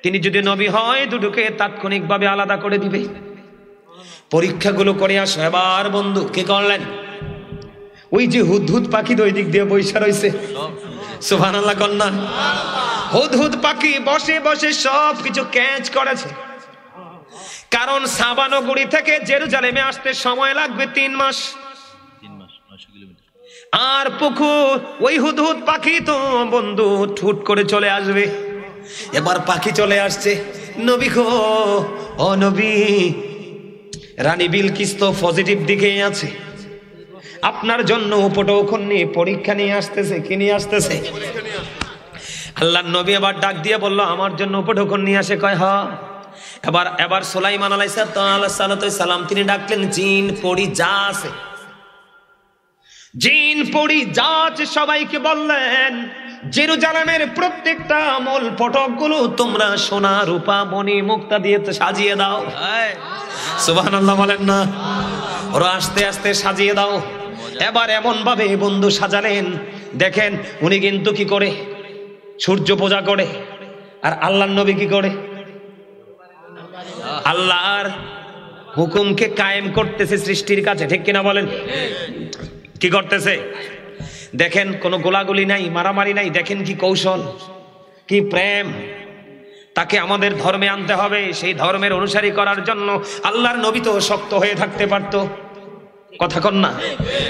তিনি যদি নবী হয়, দুটোকে তাৎক্ষণিকভাবে আলাদা করে দিবে। পরীক্ষাগুলো করে আসো। এবার বন্ধু কি করলেন? ওই যে হুদহুদ পাখি ওই দিক দিয়ে বৈশা রয়েছে। সুবহানাল্লাহ কন্যা। হুদহুদ পাখি বসে বসে সব কিছু ক্যাচ করেছে। কারণ সাবা নগরী থেকে জেরুজালেমে আসতে সময় লাগবে 3 মাস। 900 কিলোমিটার। আর পুকুর, ওই হুদহুদ পাখি তো বন্ধু ঠুট করে চলে আসবে। এবার পাখি চলে আসছে, নবী গো, ও নবী, রানী বিলকিস তো পজিটিভ দিকেই আছে, আপনার জন্য উপঢৌকন নিয়ে পরীক্ষা নিয়ে আসতেছে। কি নিয়ে আসতেছে? আল্লাহর নবী আবার ডাক দিয়ে বলল আমার জন্য উপঢৌকন নিয়ে আসে। কয় হ। এবার সুলাইমান আলাইহিস সালাম তিনি ডাকলেন জিন পড়ি যা আছে, জিন পড়ি যা আছে সবাইকে বললেন জেরুজালেমের প্রত্যেকটা মূল ফটকগুলো তোমরা সোনা, রূপা, মণি, মুক্তা দিয়ে সাজিয়ে দাও। সুবহানাল্লাহ বলেন না। ওরা আস্তে আস্তে সাজিয়ে দাও। এবার এমন ভাবে বন্ধু সাজালেন, দেখেন উনি কিন্তু কি করে, সূর্য পূজা করে। আর আল্লাহর নবী কি করে? আল্লাহর হুকুমকে কায়েম করতেছে সৃষ্টির কাছে। ঠিক কিনা বলেন? কি করতেছে? দেখেন কোনো গোলাগুলি নাই, মারামারি নাই। দেখেন কি কৌশল, কি প্রেম। তাকে আমাদের ধর্মে আনতে হবে, সেই ধর্মের অনুসারী করার জন্য আল্লাহর নবী তো শক্ত হয়ে থাকতে পারতো। কথা কন না?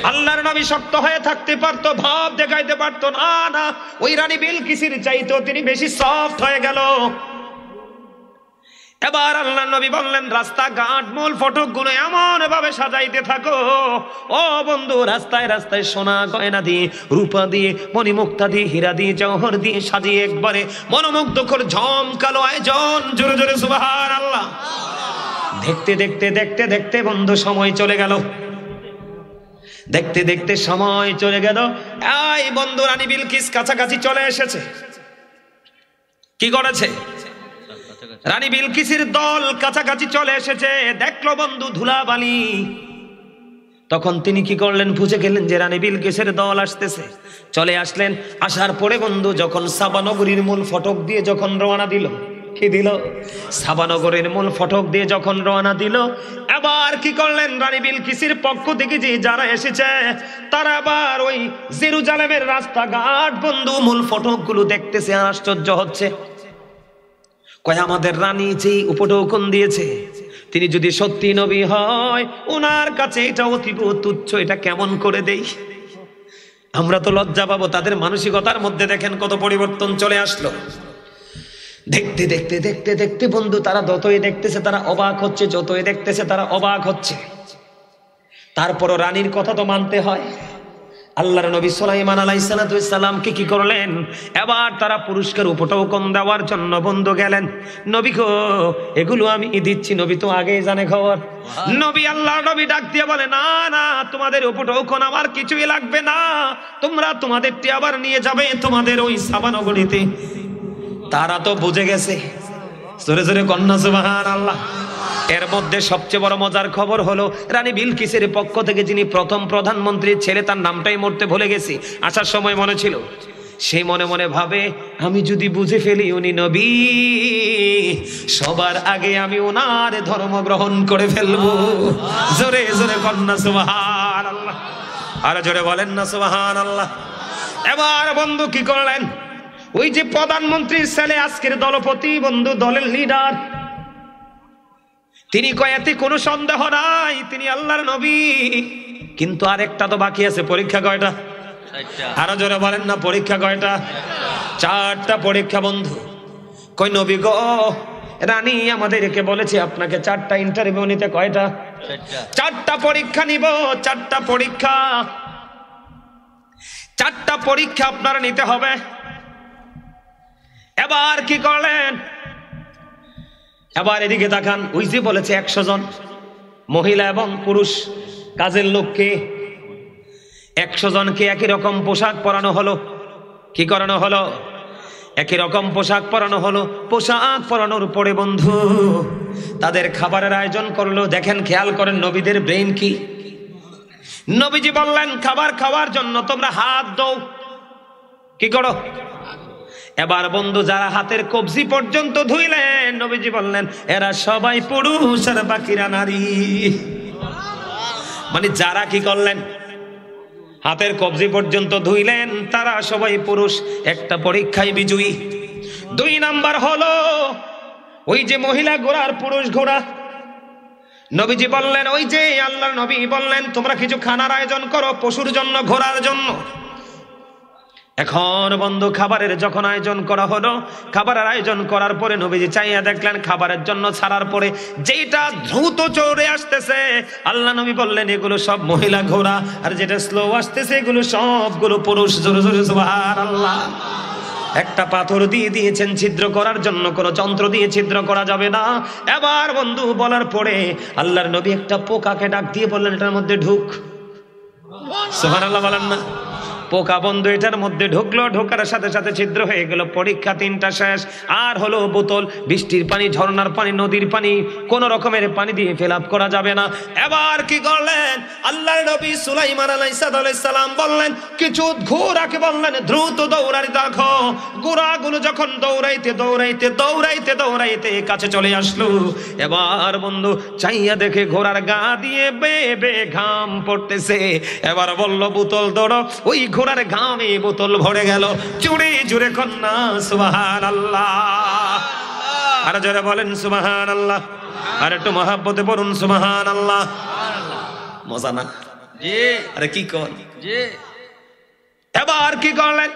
আল্লাহর নবী শক্ত হয়ে থাকতে পারতো, ভাব দেখাইতে পারতো না। না, ওই রানী বিলকিসের চাইতো তিনি বেশি সফট হয়ে গেল। এবার আল্লাহর নবী বললেন রাস্তাঘাট, মূল ফটকগুলো এমন ভাবে সাজাইতে থাকো ও বন্ধু, রাস্তায় রাস্তায় সোনা গয়না দিয়ে, রূপা দিয়ে, মণিমুক্তা দিয়ে, হীরা দিয়ে, জওহর দিয়ে সাজিয়ে একবারে মনোমুগ্ধকর ঝমকালো আয়োজন। জোরে জোরে সুবহানাল্লাহ। দেখতে দেখতে দেখতে দেখতে বন্ধু সময় চলে গেল। দেখতে দেখতে সময় চলে গেল। এই বন্ধু রানী বিলকিস কাছাকাছি চলে এসেছে। কি করেছে? রানী বিলকিসের দল কাছাকাছি চলে এসেছে। দেখলো বন্ধু ধুলাবালি। তখন তিনি কি করলেন? বুঝে গেলেন যে রানী বিলকিসের দল আসতেছে। চলে আসলেন। আসার পরে বন্ধু যখন সাবা নগরীর মূল ফটক দিয়ে যখন রওনা দিল, কি দিল? সাবা নগরীর মূল ফটক দিয়ে যখন রওনা দিল, এবার কি করলেন? রানী বিলকিসের পক্ষ থেকে যে যারা এসেছে তারা আবার ওই জেরুজালেমের রাস্তাঘাট বন্ধু মূল ফটকগুলো দেখতেছে, আশ্চর্য হচ্ছে। কয় আমাদের রানী যেই উপঢৌকন দিয়েছে, তিনি যদি সত্যি নবী হয়, ওনার কাছে এটা অতীব তুচ্ছ, এটা কেমন করে দেই? আমরা তো লজ্জা পাবো। তাদের মানসিকতার মধ্যে দেখেন কত পরিবর্তন চলে আসলো। দেখতে দেখতে দেখতে দেখতে বন্ধু তারা যতই দেখতেছে তারা অবাক হচ্ছে, যতই দেখতেছে তারা অবাক হচ্ছে। তারপরও রানীর কথা তো মানতে হয়। আল্লাহর নবী সুলাইমান আলাইহিস সালামকে কি করলেন, এবার তারা পুরস্কার উপটোকন দেওয়ার জন্য বন্ধু গেলেন। নবী গো, এগুলো আমি দিচ্ছি। নবী তো আগেই জানে খবর। নবী আল্লাহর নবী ডাক দিয়ে বলে, না না, তোমাদের উপটোকন আমার কিছুই লাগবে না, তোমরা তোমাদেরটি আবার নিয়ে যাবে তোমাদের ওই সাবা নগরীতে। তারা তো বুঝে গেছে। জোরে জোরে কন্যা সুবহানাল্লাহ। এর মধ্যে সবচেয়ে বড় মজার খবর হলো, রানী বিলকিসের পক্ষ থেকে যিনি প্রথম প্রধানমন্ত্রীর ছেলে, তার নামটাই মরতে ভুলে গেছি, আসার সময় মনে ছিল। সেই মনে মনে ভাবে, আমি যদি বুঝে ফেলি উনি নবী, সবার আগে আমি ওনার ধর্ম গ্রহণ করে ফেলবো। জোরে জোরে কন্যা সুবহানাল্লাহ। আর জোরে বলেন না সুবহানাল্লাহ। এবার বন্ধু কি করলেন, ওই যে প্রধানমন্ত্রীর ছেলে, আজকের দলপতি বন্ধু, দলের লিডার, তিনি কয়েতে কোনো সন্দেহ নাই তিনি আল্লাহর নবী। কিন্তু আরেকটা তো বাকি আছে। পরীক্ষা কয়টা? আরো জোরে বলেন না, পরীক্ষা কয়টা? 4টা পরীক্ষা বন্ধু। কই নবী গো, রানী আমাদেরকে বলেছে আপনাকে 4টা ইন্টারভিউ নিতে। কয়টা? 4টা পরীক্ষা নিব। 4টা পরীক্ষা, 4টা পরীক্ষা আপনারা নিতে হবে। এবার কি করলেন, এবার এদিকে তাকান। ওই যে বলেছে 100 জন মহিলা এবং পুরুষ কাজের লোককে, 100 জনকে একই রকম পোশাক পরানো হলো। কি করানো হলো? একই রকম পোশাক পরানো হলো। পোশাক পরানোর পরে বন্ধু তাদের খাবারের আয়োজন করলো। দেখেন, খেয়াল করেন নবীদের ব্রেইন কি। নবীজি বললেন, খাবার খাওয়ার জন্য তোমরা হাত দাও। কি করো? এবার বন্ধু যারা হাতের কবজি পর্যন্ত ধুইলেন, নবীজি বললেন এরা সবাই পুরুষ আর বাকিরা নারী। মানে যারা কি করলেন, হাতের কবজি পর্যন্ত ধুইলেন, তারা সবাই পুরুষ। একটা পরীক্ষায় বিজয়ী। 2 নাম্বার হলো ওই যে মহিলা ঘোড়ার পুরুষ ঘোড়া। নবীজি বললেন, ওই যে আল্লাহর নবী বললেন তোমরা কিছু খানার আয়োজন করো পশুর জন্য, ঘোড়ার জন্য। এখন বন্ধু খাবারের যখন আয়োজন করা হলো, খাবারের আয়োজন করার পরে নবীজি চাইয়া দেখলেন খাবারের জন্য ছাড়ার পরে যেটা দ্রুত চড়ে আসতেছে, আল্লাহ নবী বললেন এগুলো সব মহিলা ঘোড়া, আর যেটা স্লো আসতেছে এগুলো সবগুলো পুরুষ। জোরে জোরে সুবহানাল্লাহ। একটা পাথর দিয়ে দিয়েছেন ছিদ্র করার জন্য, কোনো যন্ত্র দিয়ে ছিদ্র করা যাবে না। এবার বন্ধু বলার পরে আল্লাহর নবী একটা পোকাকে ডাক দিয়ে বললেন এটার মধ্যে ঢুক। সুবহানাল্লাহ বলেন না। পোকা বন্ধু এটার মধ্যে ঢুকলো, ঢোকার সাথে সাথে ছিদ্র হয়ে গেল। পরীক্ষা 3টা শেষ। আর হলো বোতল, বৃষ্টির পানি, ঝর্ণার পানি, নদীর পানি, কোন রকমের পানি দিয়ে ফিল আপ করা যাবে না। এবার কি করলেন, আল্লাহর নবী সুলাইমান আলাইহিস সালাম বললেন কিছু ঘোড়াকে বললেন দ্রুত দৌড়াতে দেখো। ঘোড়াগুলো যখন দৌড়াইতে দৌড়াইতে দৌড়াইতে দৌড়াইতে কাছে চলে আসলো, এবার বন্ধু চাইয়া দেখে ঘোড়ার গা দিয়ে বেয়ে বেয়ে ঘাম পড়তেছে। এবার বলল বোতল দৌড়ো। ওই ঘোড়ার ঘামে বোতল ভরে গেল। জোরে জোরে কন্যা সুবহানাল্লাহ। আর জোরে বলেন সুবহানাল্লাহ। আর একটু মহাব্বতে পড়ুন সুবহানাল্লাহ। মজা না? জি। আরে কি কর? জি। এবার কি করলেন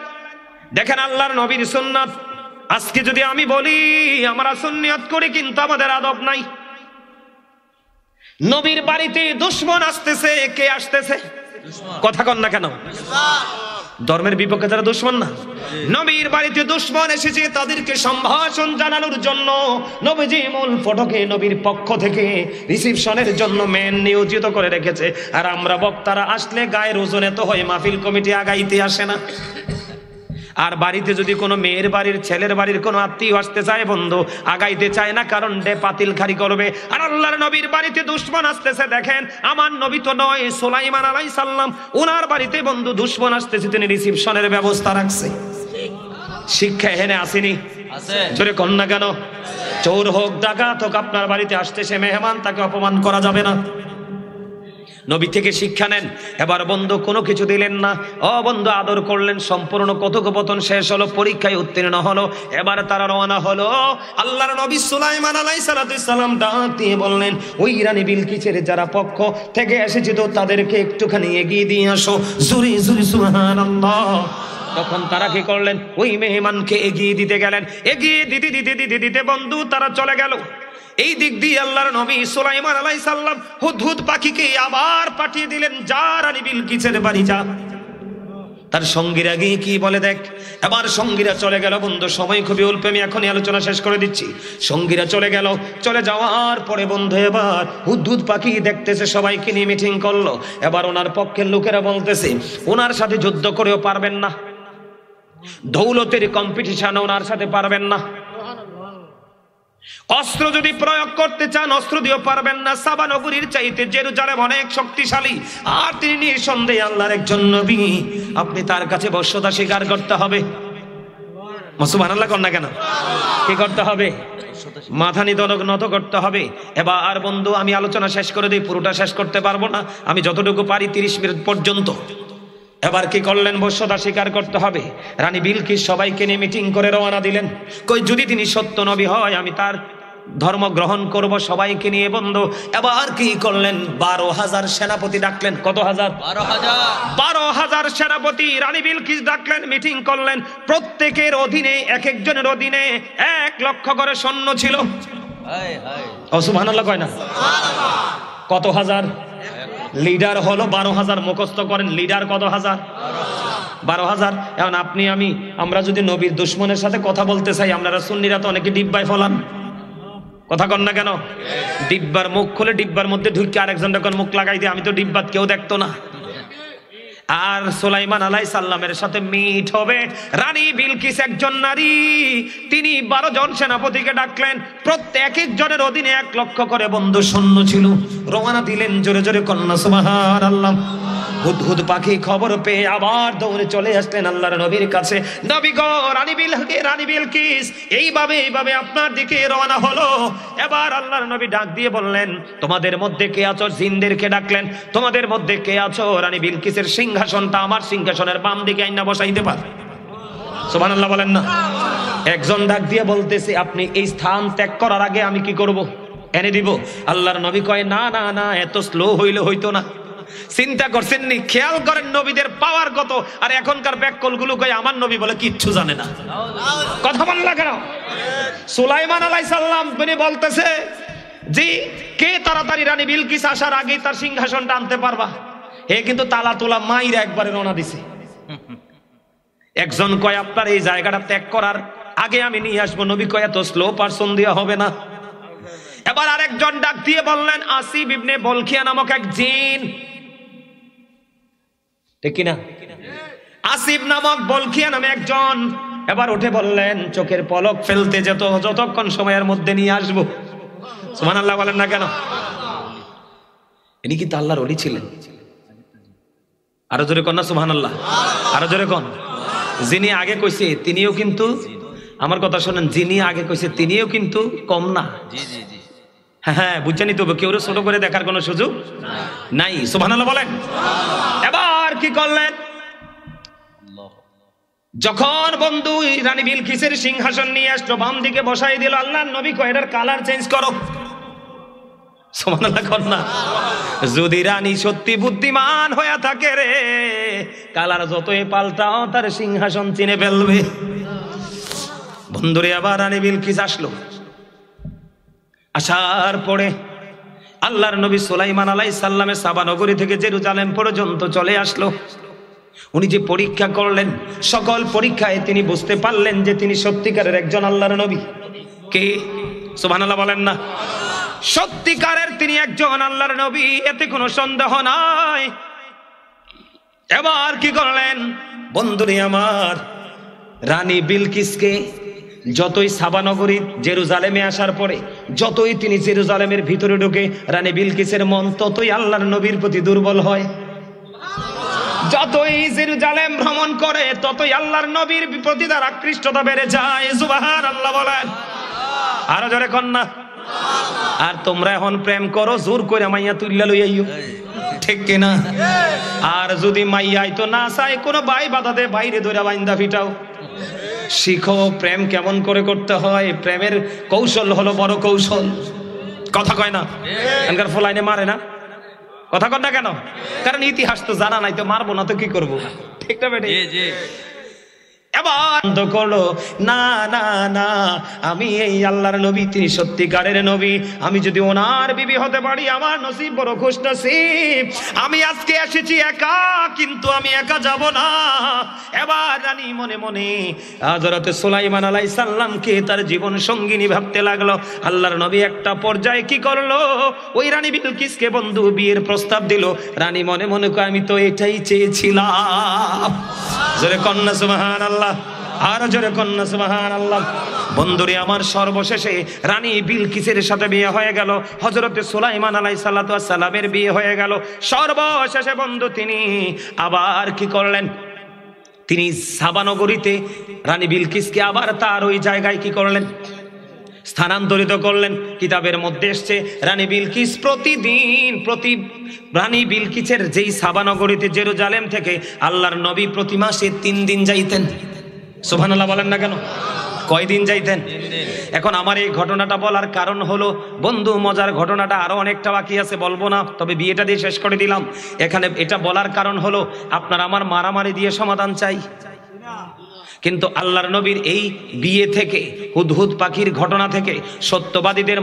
দেখেন, আল্লাহর নবীর সুন্নাত। আজকে যদি আমি বলি আমরা সুন্নিয়ত করি কিন্তু আমাদের আদব নাই। নবীর বাড়িতে দুশমন আসতেছে। কে আসতেছে? কথা কন না কেন? ধর্মের বিপক্ষে যারা দুশমন না, নবীর বাড়িতে দুশমন এসেছে, তাদেরকে সম্ভাষণ জানানোর জন্য নবীজি মূল ফটকে নবীর পক্ষ থেকে রিসিপশনের জন্য মেন নিয়োজিত করে রেখেছে। আর আমরা বক্তারা আসলে গায়ের ওজনে তো হয়, মাহফিল কমিটি আগাইতে আসে না। আর বাড়িতে যদি কোনো মেয়ের বাড়ির, ছেলের বাড়ির কোনো আত্মীয় আসতে চায় বন্ধু, আগাইতে চায় না, কারণ ডে পাতিল খারি করবে। আর আল্লাহর নবীর বাড়িতে দুশমন আসতেছে। দেখেন, আমার নবী তো নয়, সুলাইমান আলাইহিস সালাম, ওনার বাড়িতে বন্ধু দুশমন আসতেছে, তিনি রিসিপশনের ব্যবস্থা রাখছে। শিক্ষা এখানে আসেনি? জোরে কন্যা কেন? চোর হোক, ডাকাত হোক, আপনার বাড়িতে আসতেছে মেহমান, তাকে অপমান করা যাবে না। নবী থেকে শিক্ষা নেন। এবার বন্ধু কোনো কিছু দিলেন না, ও বন্ধু আদর করলেন। সম্পূর্ণ কথোপকথন শেষ হলো, পরীক্ষায় উত্তীর্ণ হলো। এবার তারা রওনা হলো। আল্লাহর নবী সুলাইমান আলাইহিস সালাম ডাক দিয়ে বললেন ওই রানী বিলকিসের যারা পক্ষ থেকে এসেছে তো তাদেরকে একটুখানি এগিয়ে দিয়ে আসো। জোরে জোরে সুবহানাল্লাহ। তখন তারা কি করলেন, ওই মেহমানকে এগিয়ে দিতে গেলেন। এগিয়ে দিতে দিতে দিতে দিতে বন্ধু তারা চলে গেল। এই দিক দিয়ে আল্লাহর নবী সুলাইমান আলাইহিস সালাম হুদহুদ পাখিকে আবার পাঠিয়ে দিলেন, যা রানী বিলকিসের বাড়ি যা। তার সঙ্গীরা গিয়ে কি বলে দেখ। এবার সঙ্গীরা চলে গেল। বন্ধু সময় খুবই অল্প, আমি এখনই আলোচনা শেষ করে দিচ্ছি। সঙ্গীরা চলে গেল। চলে যাওয়ার পরে বন্ধু এবার হুদহুদ পাখি দেখতেছে, সবাইকে নিয়ে মিটিং করলো। এবার ওনার পক্ষের লোকেরা বলতেছে ওনার সাথে যুদ্ধ করেও পারবেন না, দৌলতের কম্পিটিশন ওনার সাথে পারবেন না, অস্ত্র যদি প্রয়োগ করতে চান অস্ত্র দিয়েও পারবেন না। সাবা নগরীর চাইতে জেরুজালেম অনেক শক্তিশালী, আর তিনি নিঃসন্দেহে আল্লাহর একজন নবী, আপনি তার কাছে বশ্যতা স্বীকার করতে হবে। সুবহানাল্লাহ কর না কেন? কি করতে হবে? মাথা নত করতে হবে। এবার বন্ধু আমি আলোচনা শেষ করে দিই, পুরোটা শেষ করতে পারবো না, আমি যতটুকু পারি 30 মিনিট পর্যন্ত। এবার কি করলেন? বশ্যতা স্বীকার করতে হবে। রানী বিলকিস সবাইকে নিয়ে মিটিং করে রওনা দিলেন। কই যদি তিনি সত্য নবী হয় আমি তার ধর্ম গ্রহণ করব, সবাইকে নিয়ে বন্ধু। এবার কি করলেন? 12,000 সেনাপতি ডাকলেন। কত হাজার? 12,000 সেনাপতি রানী বিলকিস ডাকলেন, মিটিং করলেন। প্রত্যেকের অধীনে এক একজনের অধীনে 1 লক্ষ করে সৈন্য ছিল। সুবহানাল্লাহ কয় না? কত হাজার? লিডার হলো 12,000। মুখস্থ করেন, লিডার কত হাজার? 12,000। এখন আপনি আমরা যদি নবীর দুশ্মনের সাথে কথা বলতে চাই, আপনারা সুন্নিরা তো অনেকে ডিব্বায় ফলান, কথা কন না কেন? ডিব্বার মুখ খুলে ডিব্বার মধ্যে ঢুকে আরেকজন যখন মুখ লাগাই দিয়ে, আমি তো ডিব্বাত কেউ দেখতো না। আর সুলাইমান আলাইহিস সালামের সাথে মিট হবে। রানী বিলকিস একজন নারী, তিনি 12 জন সেনাপতিকে ডাকলেন। প্রত্যেক একজনের অধীনে 1 লক্ষ করে বন্ধু সৈন্য ছিল। রওনা দিলেন, জোরে জোরে কন্যা সুবহানাল্লাহ। হুদহুদ পাখি খবর পেয়ে আবার দৌড়ে চলে আসলেন আল্লাহর নবীর কাছে। নবী গো, রানী বিলকিস এইভাবে আপনার দিকে রওনা হলো। এবার আল্লাহর নবী ডাক দিয়ে বললেন তোমাদের মধ্যে কে আছো? জিনদেরকে ডাকলেন, তোমাদের মধ্যে কে আছো রানী বিলকিসের সিংহাসনটা আমার সিংহাসনের বাম দিকে আইনা বসাইতে পার? সুবহানাল্লাহ বলেন না? একজন ডাক দিয়ে বলতেছে আপনি এই স্থান ত্যাগ করার আগে আমি কি করব? এনে দিব। আল্লাহর নবী কয় না না না, এত স্লো হইলে হইতো না। চিন্তা করছেন নি? খেয়াল করেন নবীদের পাওয়ার কত। আর এখনকার ব্যাককল গুলো কয় আমার নবী বলে কিচ্ছু জানে না। কথা বললা কেন? সুলাইমান আলাইহিস সালাম তিনি বলতেছে জি, কে তাড়াতাড়ি রানী বিলকিস আসার আগে তার সিংহাসনটা আনতে পারবা? হে কিন্তু তালা তোলা মাইরা একবারে রওনা দিছে। একজন কয় আপনার এই জায়গাটা ত্যাগ করার আগে আমি নিয়ে আসবো। নবী কয় এত স্লো পারসন দেওয়া হবে না। এবার আরেকজন ডাক দিয়ে বললেন আসিব ইবনে বলখিয়া নামক এক জিন, ঠিক কিনা? আসিব নামক বলখিয়া নামে একজন। এবার উঠে বললেন চোখের পলক ফেলতে যতক্ষণ সময়ের মধ্যে নিয়ে আসবো। সুবহানাল্লাহ বলেন না কেন? ইনি কিন্তু আল্লাহর ওলি ছিলেন। আরো জোরে কন না সুবহানাল্লাহ, আরো জোরে কন। যিনি আগে কইছে তিনিও কিন্তু, আমার কথা শোনেন, যিনি আগে কইছে তিনিও কিন্তু কম না। হ্যাঁ বুঝছেনই তো, কেউ ছোট করে দেখার কোনো সুযোগ নাই। সুবহানাল্লাহ বলেন। এবার কি করলেন? যখন বন্ধু রানী বিলকিসের সিংহাসন নিয়ে আসলো, বাম দিকে বসাই দিল। আল্লাহর নবী কয় এটার কালার চেঞ্জ করো। সুবহানাল্লাহ কর না? যদি রানী সত্যি বুদ্ধিমান হয়ে থাকে রে, কালার যতই পাল্টাও তার সিংহাসন চিনে ফেলবে। বন্ধুরে আবার রানী বিলকিস আসলো। আসার পরে আল্লাহর নবী সুলাইমান আলাইহিস সালামের সাবা নগরী থেকে জেরুজালেম পর্যন্ত চলে আসলো। উনি যে পরীক্ষা করলেন, সকল পরীক্ষায় তিনি বুঝতে পারলেন যে তিনি সত্যিকারের একজন আল্লাহর নবী। কে? সুবহানাল্লাহ বলেন না? সত্যিকারের তিনি একজন আল্লাহর নবী, এতে কোনো সন্দেহ নাই। এবার কি করলেন বন্ধুরে আমার? রানী বিলকিসকে যতই সাবা নগরী জেরুজালেমে আসার পরে, যতই তিনি জেরুজালেমের ভিতরে ঢুকে, রানী বিলকিসের মন ততই আল্লাহর নবীর প্রতি দুর্বল হয়। যতই জেরুজালেম ভ্রমণ করে ততই আল্লাহর নবীর প্রতি তার আকৃষ্টতা বেড়ে যায়। সুবহানাল্লাহ বলেন। আরো জোরে কন না? আর তোমরা এখন প্রেম করো, জোর করে মাইয়া তুইলা লই আইও, ঠিক কিনা? আর যদি মাইয়া আইতো না চাই, কোনো ভাই বাধা দে, বাইরে ধরে বাইন্দা ফিটাও। শিখো প্রেম কেমন করে করতে হয়। প্রেমের কৌশল হলো বড় কৌশল। কথা কয় না? এখানকার ফলাইনে মারে না, কথা কন না কেন? কারণ ইতিহাস তো জানা নাই, তো মারবো না তো কি করবো, ঠিক না বেটে? এবার বন্ধ করলো, না না না, আমি এই আল্লাহর নবী, তিনি সত্যিকারের নবী, আমি যদি ওনার বিবি হতে পারি আমার নসিব বড় খুশ নসিব। আমি আজকে এসেছি একা, কিন্তু আমি একা যাব না। এবার রানী মনে মনে হযরত সুলাইমান আলাইহিস সালামকে তার জীবন সঙ্গিনী ভাবতে লাগলো। আল্লাহর নবী একটা পর্যায়ে কি করলো, ওই রানী বিলকিসকে বন্ধু বিয়ের প্রস্তাব দিল। রানী মনে মনে কয়, আমি তো এটাই চেয়েছিলাম। জোরে কন্যা সুবহানাল্লাহ, আর জোরে কন্যা সুবহানাল্লাহ। বন্ধুরে আমার, সর্বশেষে রানী বিলকিসের সাথে বিয়ে হয়ে গেল, হযরত সুলাইমান আলাইহিস সালাতু ওয়াস সালামের বিয়ে হয়ে গেল। সর্বশেষে বন্ধু তিনি আবার কি করলেন, তিনি সাবা নগরীতে রানী বিলকিসকে আবার তার ওই জায়গায় কি করলেন, স্থানান্তরিত করলেন। কিতাবের মধ্যে এসছে রানী বিলকিস প্রতিদিন রানী বিলকিসের যেই সাবা নগরীতে জেরুজালেম থেকে আল্লাহর নবী প্রতি মাসে 3 দিন যাইতেন। সুবহানাল্লাহ বলেন না কেন? কয়দিন যাইতেন? এখন আমার এই ঘটনাটা বলার কারণ হলো বন্ধু, মজার ঘটনাটা আরো অনেকটা বাকি আছে, বলবো না, তবে বিয়েটা দিয়ে শেষ করে দিলাম। এখানে এটা বলার কারণ হলো আপনার আমার মারামারি দিয়ে সমাধান চাই, কিন্তু আল্লাহর নবীর এই বিয়ে থেকে, হুদহুদ পাখির ঘটনা থেকে সত্যবাদীদের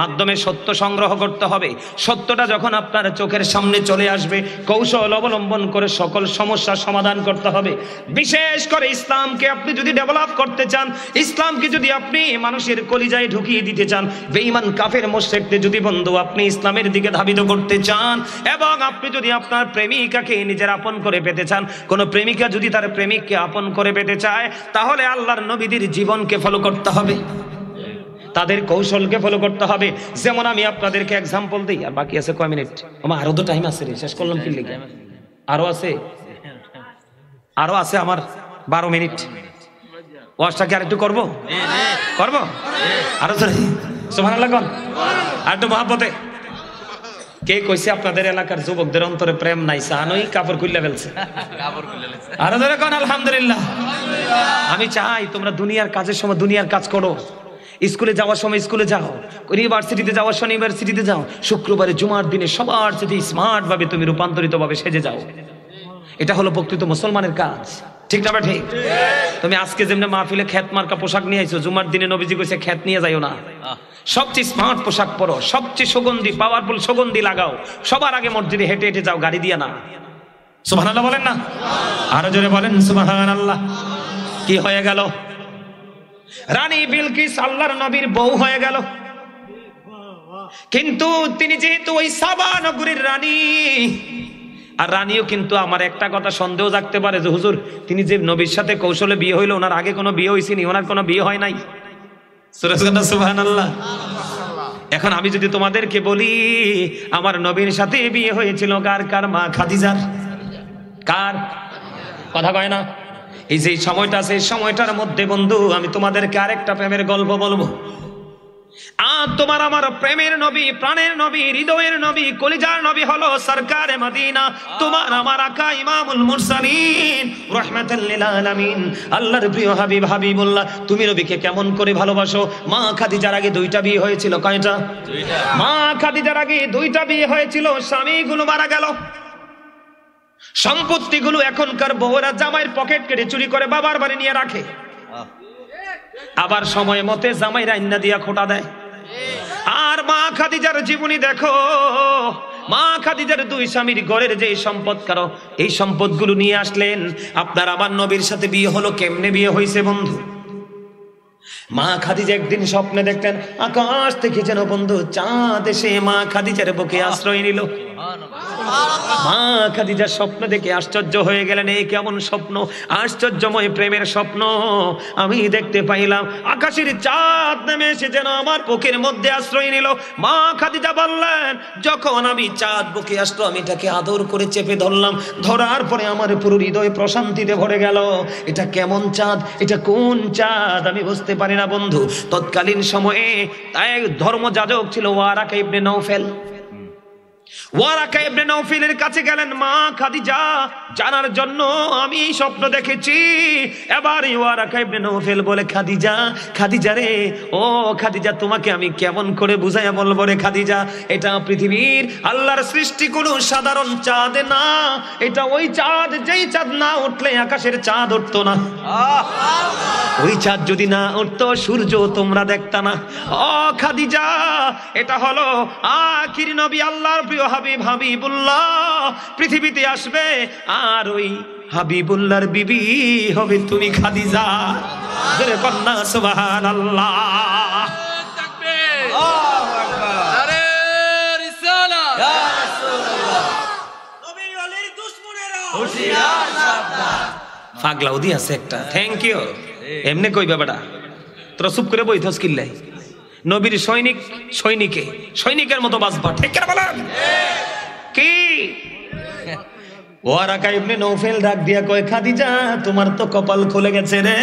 মাধ্যমে সত্য সংগ্রহ করতে হবে। সত্যটা যখন আপনার চোখের সামনে চলে আসবে, কৌশল অবলম্বন করে সকল সমস্যার সমাধান করতে হবে। বিশেষ করে ইসলামকে আপনি যদি ডেভেলপ করতে চান, ইসলামকে যদি আপনি মানুষের কলিজায় ঢুকিয়ে দিতে চান, বেঈমান কাফের মুশরিকদের যদি বন্ধু আপনি ইসলামের দিকে ধাবিত করতে চান, এবং আপনি যদি আপনার প্রেমিকাকে নিজের আপন করে পেতে চান, কোন প্রেমিকা যদি তার প্রেমিককে আপন করে পেতে চায়, তাহলে আল্লাহর নবীদের জীবনকে ফলো করতে হবে, তাদের কৌশলকে ফলো করতে হবে। যেমন আমি আপনাদেরকে এক্সাম্পল দিই, আর বাকি আছে কয় মিনিট? আমার আরো তো টাইম আছে রে, শেষ করলাম কি লিখে? আরো আছে আমার 12 মিনিট। ওয়াজটা কি আর একটু করবো? আরো ধরে সুবহানাল্লাহ কোন, আর একটু মহব্বতে। কে কইছে আপনাদের এলাকার যুবকদের অন্তরে প্রেম নাই? সাহানই কাপড় খুলে ফেলছে। আরো ধরে কোন আলহামদুলিল্লাহ। আমি চাই তোমরা দুনিয়ার কাজের সময় দুনিয়ার কাজ করো, স্কুলে যাওয়ার সময় স্কুলে যাও, ইউনিভার্সিটিতে যাওয়ার সময় ইউনিভার্সিটিতে যাও, শুক্রবারে জুমার দিনে সবার সাথে স্মার্ট ভাবে তুমি রূপান্তরিত ভাবে সেজে যাও। এটা হলো প্রকৃত মুসলমানের কাজ, ঠিক না? ঠিক। তুমি আজকে যেমন মাহফিলে খ্যাত মার্কা পোশাক নিয়ে আইছো, জুমার দিনে নবীজি কইছে খ্যাত নিয়ে যাইও না, সবচেয়ে স্মার্ট পোশাক পরো, সবচেয়ে সুগন্ধি পাওয়ারফুল সুগন্ধি লাগাও, সবার আগে মসজিদে হেঁটে হেঁটে যাও, গাড়ি দিয়ে না। সুবহানাল্লাহ বলেন না? আরো জোরে বলেন সুবহানাল্লাহ। কি হয়ে গেল? রানী বিলকিস আল্লাহর নবীর বউ হয়ে গেল, কিন্তু তিনি যেহেতু ওই সাবা নগরীর রানী, আর রানীও কিন্তু আমার একটা কথা সন্দেহ জাগতে পারে যে হুজুর তিনি যে নবীর সাথে কৌশলে বিয়ে হইলো, ওনার আগে কোনো বিয়ে হয়েছিনি, ওনার কোনো বিয়ে হয় নাই। সুবহানাল্লাহ। এখন আমি যদি তোমাদেরকে বলি আমার নবীর সাথে বিয়ে হয়েছিল কার? মা খাদিজার। কার? কথা কয় না? এই যে সময়টা আছে, এই সময়টার মধ্যে বন্ধু আমি তোমাদেরকে আরেকটা প্রেমের গল্প বলবো। আর তোমার আমার প্রেমের নবী, প্রাণের নবী, হৃদয়ের নবী, কলিজার নবী হলো সরকারে মদিনা, তোমার আমার আকা ইমামুল মুরসালিন রাহমাতাল লিল আলামিন, আল্লাহর প্রিয় হাবিব হাবিবুল্লাহ। তুমি নবীকে কেমন করে ভালোবাসো? মা খাদিজার আগে 2টা বিয়ে হয়েছিল। কয়টা? 2টা। মা খাদিজার আগে 2টা বিয়ে হয়েছিল, স্বামীগুলো মারা গেল, সম্পত্তিগুলো এখনকার বউরা জামাইয়ের পকেট কেটে চুরি করে বাবার বাড়ি নিয়ে রাখে, আবার সময় মতে জামাইরা ইন্না দিয়া খোটা দেয়। আর মা খাদিজার জীবনী দেখো, মা খাদিজার 2 স্বামীর ঘরের যে সম্পদ কারো, এই সম্পদগুলো নিয়ে আসলেন। আপনার আমার নবীর সাথে বিয়ে হলো কেমনে বিয়ে হয়েছে বন্ধু? মা খাদিজা একদিন স্বপ্নে দেখলেন আকাশ থেকে যেন বন্ধু চাঁদ এসে মা খাদিজার বুকে আশ্রয় নিল। মা খাদিজা স্বপ্ন দেখে আশ্চর্য হয়ে গেলেন, এই কেমন স্বপ্ন, আশ্চর্যময় প্রেমের স্বপ্ন আমি দেখতে পাইলাম। আকাশের চাঁদ নেমে এসে যেন আমার বুকের মধ্যে আশ্রয় নিল। মা খাদিজা বললেন, যখন আমি চাঁদ বুকে আসলো আমি এটাকে আদর করে চেপে ধরলাম, ধরার পরে আমার পুরো হৃদয় প্রশান্তিতে ভরে গেল। এটা কেমন চাঁদ, এটা কোন চাঁদ আমি বুঝতে পারি না বন্ধু। তৎকালীন সময়ে এক ধর্মযাজক ছিল Waraqa ibn Nawfal. Waraqa ibn নওফেলের কাছে গেলেন মা খাদিজা, জানার জন্য আমি এই স্বপ্ন দেখেছি। এবার ওয়ারাকা ইবনে নওফেল বলে, খাদিজা, খাদিজা রে, ও খাদিজা, তোমাকে আমি কেমন করে বুঝাইয়া বলবো রে খাদিজা, এটা পৃথিবীর আল্লাহর সৃষ্টি কোনো সাধারণ চাঁদ না, এটা ওই চাঁদ যেই চাঁদ না উঠলে আকাশের চাঁদ উঠতো না। ওই চাঁদ যদি না উঠতো সূর্য তোমরা দেখতা না। ও খাদিজা, এটা হলো আখির নবী, আল্লাহর প্রিয় হাবিব হাবিবুল্লাহ পৃথিবীতে আসবে, আর ওই হাবিবুল্লাহর বিবি হবে তুমি খাদিজা। জোরে কন্যা সুবহানাল্লাহ। পাগলা উদি আছে একটা, থ্যাংক ইউ। এমনি কইবা বেটা, তোরা চুপ করে বইথস কিল্লাই, নবীর সৈনিক সৈনিকে সৈনিকের মতো বাঁচবা, ঠিক করে বলেন কি? ওয়ারাকা ইবনে নওফেল ডাক দিয়া কয়, খাদিজা, তোমার তো কপাল খুলে গেছে রে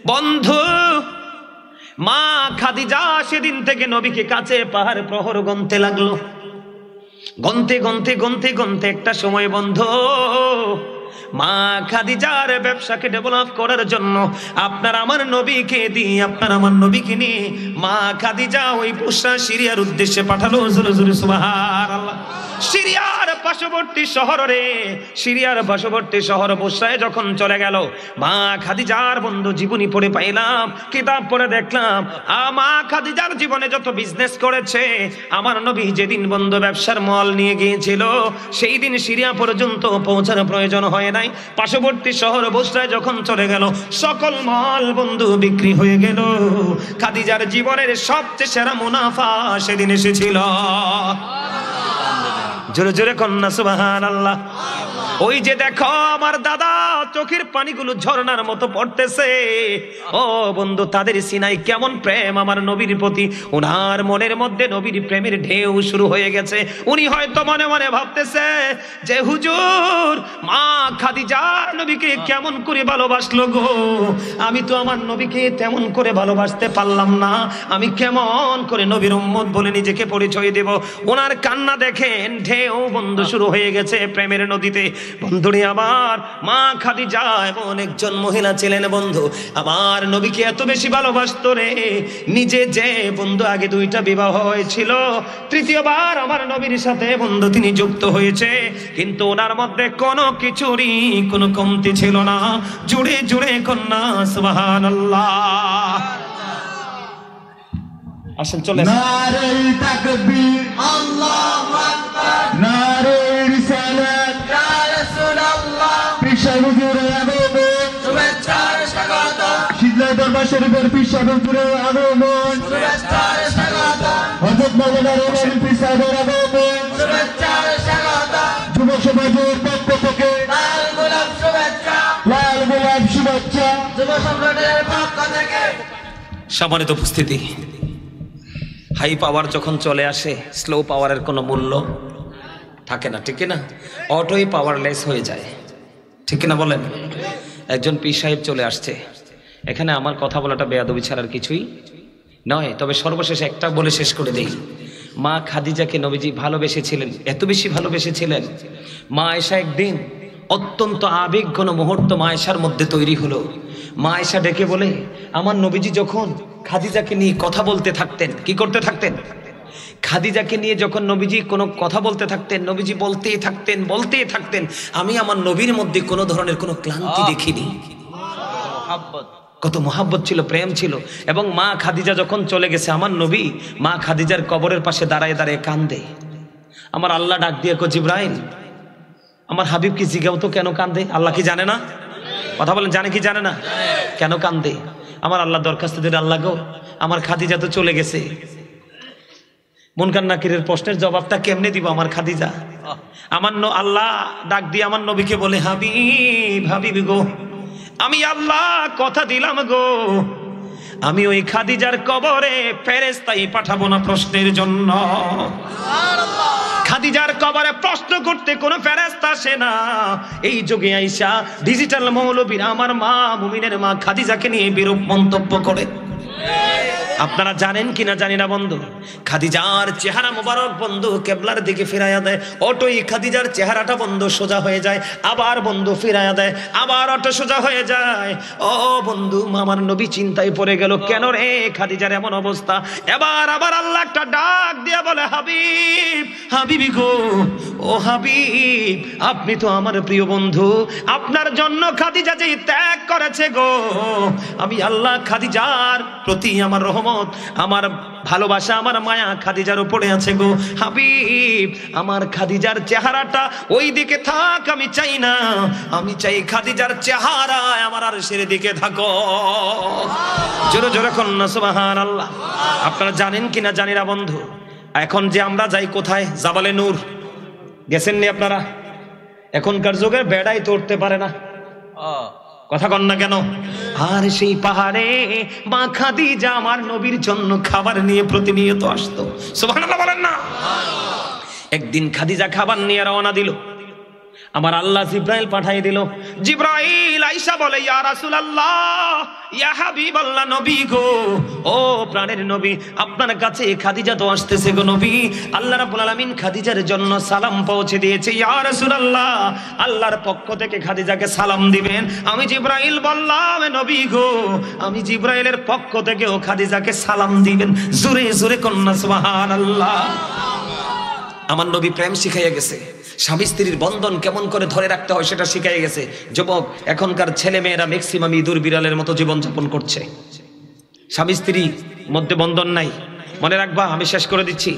বন্ধু। মা খাদিজা সেদিন থেকে নবীকে কাছে পাহাড় প্রহর গন্তে লাগলো, গন্তে গন্তে গন্তে গন্তে একটা সময় বন্ধু মা খাদিজার ব্যবসাকে ডেভেলপ করার জন্য আপনার আমার নবীকে দিয়ে, আপনার আমার নবীকে নিয়ে মা খাদিজা ওই বুশরা সিরিয়ার উদ্দেশ্যে পাঠালো। জোরে জোরে সুবহানাল্লাহ। সিরিয়ার পার্শ্ববর্তী শহরে, সিরিয়ার পার্শ্ববর্তী শহর বুশরায় যখন চলে গেল, মা খাদিজার বন্ধু জীবনী পড়ে পাইলাম, কিতাব পড়ে দেখলাম, মা খাদিজার জীবনে যত বিজনেস করেছে আমার নবী যেদিন বন্ধু ব্যবসার মল নিয়ে গিয়েছিল সেই দিন সিরিয়া পর্যন্ত পৌঁছার প্রয়োজন হয় নাই। পার্শ্ববর্তী শহর বুশরায় যখন চলে গেল সকল মল বন্ধু বিক্রি হয়ে গেল। খাদিজার জীবনের সবচেয়ে সেরা মুনাফা সেদিন এসেছিল। জোরে জোরে কন্যা সুবহানাল্লাহ। ওই যে দেখো আমার দাদা চোখের পানিগুলো ঝর্ণার মতো পড়তেছে। ও বন্ধু, তাদের সিনাই কেমন প্রেম আমার নবীর প্রতি, ওনার মনের মধ্যে নবীর প্রেমের ঢেউ শুরু হয়ে গেছে। উনি হয়তো মনে মনে ভাবতেছে যে হুজুর মা খাদিজা নবীকে কেমন করে ভালোবাসলো গো, আমি তো আমার নবীকে তেমন করে ভালোবাসতে পারলাম না, আমি কেমন করে নবীর উম্মত বলে নিজেকে পরিচয় দেব। ওনার কান্না দেখেন, ঢেউ বন্ধু শুরু হয়ে গেছে প্রেমের নদীতে। বন্ধুরে আমার, মা খাদিজা এমন একজন মহিলা ছিলেন বন্ধু, আমার নবীকে এত বেশি ভালোবাসতো রে, নিজে যে বন্ধু আগে 2টা বিবাহ হয়েছিল, তৃতীয়বার আমার নবীর সাথে বন্ধু তিনি যুক্ত হয়েছে, কিন্তু ওনার মধ্যে কোনো কিছুরই কোনো কমতি ছিল না। জুড়ে জুড়ে কন্যা সুবহানাল্লাহ। আসেন চলে নারে তাকবীর, আল্লাহু আকবার, নারে রিসালাত, ইয়া রাসূলুল্লাহ, পিসা হুজুরের আগমন, শুভেচ্ছার স্বাগতম, শীতলা দরবার শরীফের পিসা হুজুরের আগমন, শুভেচ্ছার স্বাগতম, হযরত মাওলানা রুহুল পিসাদের আগমন, শুভেচ্ছার স্বাগতম, যুব সমাজের পক্ষ থেকে লাল গোলাপ শুভেচ্ছা, লাল গোলাপ শুভেচ্ছা, যুব সম্রাটের পক্ষ থেকে। সম্মানিত উপস্থিতি, হাই পাওয়ার যখন চলে আসে স্লো পাওয়ারের কোনো মূল্য থাকে না, ঠিক না? অটোই পাওয়ারলেস হয়ে যায়, ঠিক না বলেন? একজন পীর সাহেব চলে আসছে, এখানে আমার কথা বলাটা বেয়াদবি ছাড়ার কিছুই নয়, তবে সর্বশেষ একটা বলে শেষ করে দেই। মা খাদিজাকে নবীজি ভালোবেসেছিলেন, এত বেশি ভালোবেসেছিলেন, মা আয়েশা একদিন অত্যন্ত আবেগঘন মুহূর্ত মা আয়েশার মধ্যে তৈরি হলো। মা আয়েশা ডেকে বলে, আমার নবীজি যখন খাদিজাকে নিয়ে কথা বলতে থাকতেন, কি করতে থাকতেন? খাদিজাকে নিয়ে যখন নবীজি কোনো কথা বলতে থাকতেন, নবীজি বলতেই থাকতেন, আমি আমার নবীর মধ্যে কোনো ধরনের কোনো ক্লান্তি দেখিনি। কত মহাব্বত ছিল, প্রেম ছিল। এবং মা খাদিজা যখন চলে গেছে, আমার নবী মা খাদিজার কবরের পাশে দাঁড়ায় দাঁড়ায় কান্দে। আমার আল্লাহ ডাক দিয়ে কো, জিবরাইল, আমার হাবিব কি জিগাও তো কেন কান্দে? আল্লাহ কি জানে না? কথা বলেন, জানে কি জানে না? কেন কান্দে? আমার আল্লাহ দরখাস্ত দিলে, আল্লাহ গো, আমার খাদিজা তো চলে গেছে, মুনকার নাকিরের প্রশ্নের জবাবটা কেমনে দিব আমার খাদিজা? আমার আল্লাহ ডাক দিয়ে আমার নবীকে বলে, হাবিব গো, আমি আল্লাহ কথা দিলাম গো, আমি ওই খাদিজার কবরে ফেরেশতাই পাঠাবো না প্রশ্নের জন্য। খাদিজার কবরে প্রশ্ন করতে কোনো ফেরেশতা আসে না। এই যুগে আইসা ডিজিটাল মৌলবীরা আমার মা মুমিনের মা খাদিজাকে নিয়ে বিরূপ মন্তব্য করে। আপনারা জানেন কিনা জানি না বন্ধু, খাদিজার চেহারা মোবারক বন্ধু কেবলার দিকে ফিরাইয়া দেয়, অটোই খাদিজার চেহারাটা বন্ধু সোজা হয়ে যায়, আবার বন্ধু ফিরাইয়া দেয়, আবার অটো সোজা হয়ে যায়। ও বন্ধু, আমার নবী চিন্তায় পড়ে গেল, কেন রে খাদিজার এমন অবস্থা? এবার আবার আল্লাহ একটা ডাক দিয়া বলে, হাবিব, হাবিবি গো, ও হাবিব, আপনি তো আমার প্রিয় বন্ধু, আপনার জন্য খাদিজা যে ত্যাগ করেছে গো, আমি আল্লাহ খাদিজার প্রতি আমার রহমত, আমার ভালোবাসা, আমার মায়া খাদিজার উপরে আছে গো হাবিব। আমার খাদিজার চেহারাটা ওই দিকে থাক, আমি চাই না, আমি চাই খাদিজার চেহারা আমার আরশের দিকে থাকো। জোরে জোরে কন্যা সুবহানাল্লাহ। আপনারা জানেন কিনা জানি না বন্ধু, এখন যে আমরা যাই কোথায়, জাবালে নূর গেছেন নি আপনারা? এখনকার যুগে বেড়াই তো উঠতে পারে না, কথা কন না কেন? আর সেই পাহাড়ে মা খাদিজা আমার নবীর জন্য খাবার নিয়ে প্রতিনিয়ত আসতো। সুবহানাল্লাহ বলেন না? একদিন খাদিজা খাবার নিয়ে রওনা দিল, আমার আল্লাহ জিব্রাইল পাঠিয়ে দিল। জিব্রাইল আয়েশা বলে, ইয়া রাসূলুল্লাহ, ইয়া হাবিবাল্লাহ, নবী গো, ও প্রাণের নবী, আপনার কাছে খাদিজা তো আসতেছে গো নবী। আল্লাহ রাব্বুল আলামিন খাদিজার জন্য সালাম পৌঁছে দিয়েছে। ইয়া রাসূলুল্লাহ, আল্লাহর পক্ষ থেকে খাদিজাকে সালাম দিবেন। আমি জিব্রাইল বললাম, নবী গো, আমি জিব্রাইলের পক্ষ থেকেও খাদিজাকে সালাম দিবেন। জোরে জোরে কন্যা সুবহানাল্লাহ। আমার নবী প্রেম শিখাইয়া গেছে, স্বামী স্ত্রীর বন্ধন কেমন করে ধরে রাখতে হয় সেটা শিখাই গেছে। যুবক, এখনকার ছেলে মেয়েরা ম্যাক্সিমাম ইঁদুর বিড়ালের মতো জীবনযাপন করছে, স্বামী স্ত্রী মধ্যে বন্ধন নাই। মনে রাখবা, আমি শেষ করে দিচ্ছি,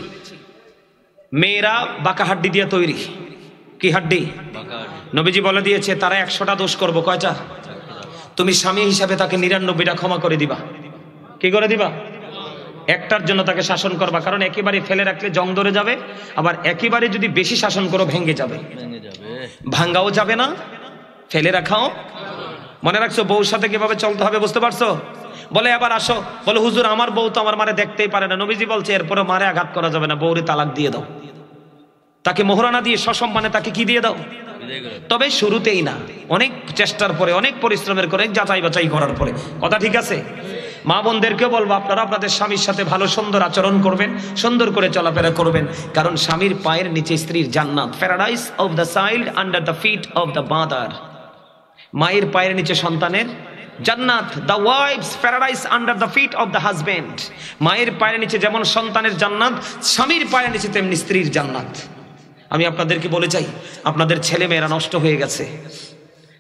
মেয়েরা বাঁকা হাড্ডি দিয়ে তৈরি। কি হাড্ডি? নবীজি বলে দিয়েছে, তারা 100টা দোষ করবো, কয়টা? তুমি স্বামী হিসাবে তাকে 99টা ক্ষমা করে দিবা। কি করে দিবা? একটার জন্য তাকে শাসন করবা, কারণ একেবারে ফেলে রাখলে জং ধরে যাবে, আবার একেবারে যদি বেশি শাসন করো ভেঙে যাবে। ভাঙ্গাও যাবে না, ফেলে রাখাও। মনে রাখছো বউর সাথে কিভাবে চলতে হবে, বুঝতে পারছো? বলে এবার আসো, বলে হুজুর আমার বউ তো আমার মারে দেখতেই পারে না। নবীজি বলছে, এরপরে মারে আঘাত করা যাবে না, বউরে তালাক দিয়ে দাও, তাকে মোহরানা দিয়ে সসম্মানে তাকে কি দিয়ে দাও। তবে শুরুতেই না, অনেক চেষ্টার পরে, অনেক পরিশ্রমের করে, যাচাই বাছাই করার পরে। কথা ঠিক আছে? মা বোনদেরকেও বলবো, আপনারা আপনাদের স্বামীর সাথে ভালো সুন্দর আচরণ করবেন, সুন্দর করে চলাফেরা করবেন, কারণ স্বামীর পায়ের নিচে স্ত্রীর জান্নাত। Paradise of the child under the feet of the mother. মায়ের পায়ের নিচে সন্তানের জান্নাত। The wife's paradise under the feet of the husband. মায়ের পায়ের নিচে যেমন সন্তানের জান্নাত, স্বামীর পায়ের নিচে তেমনি স্ত্রীর জান্নাত। আমি আপনাদেরকে বলে চাই, আপনাদের ছেলে মেয়েরা নষ্ট হয়ে গেছে,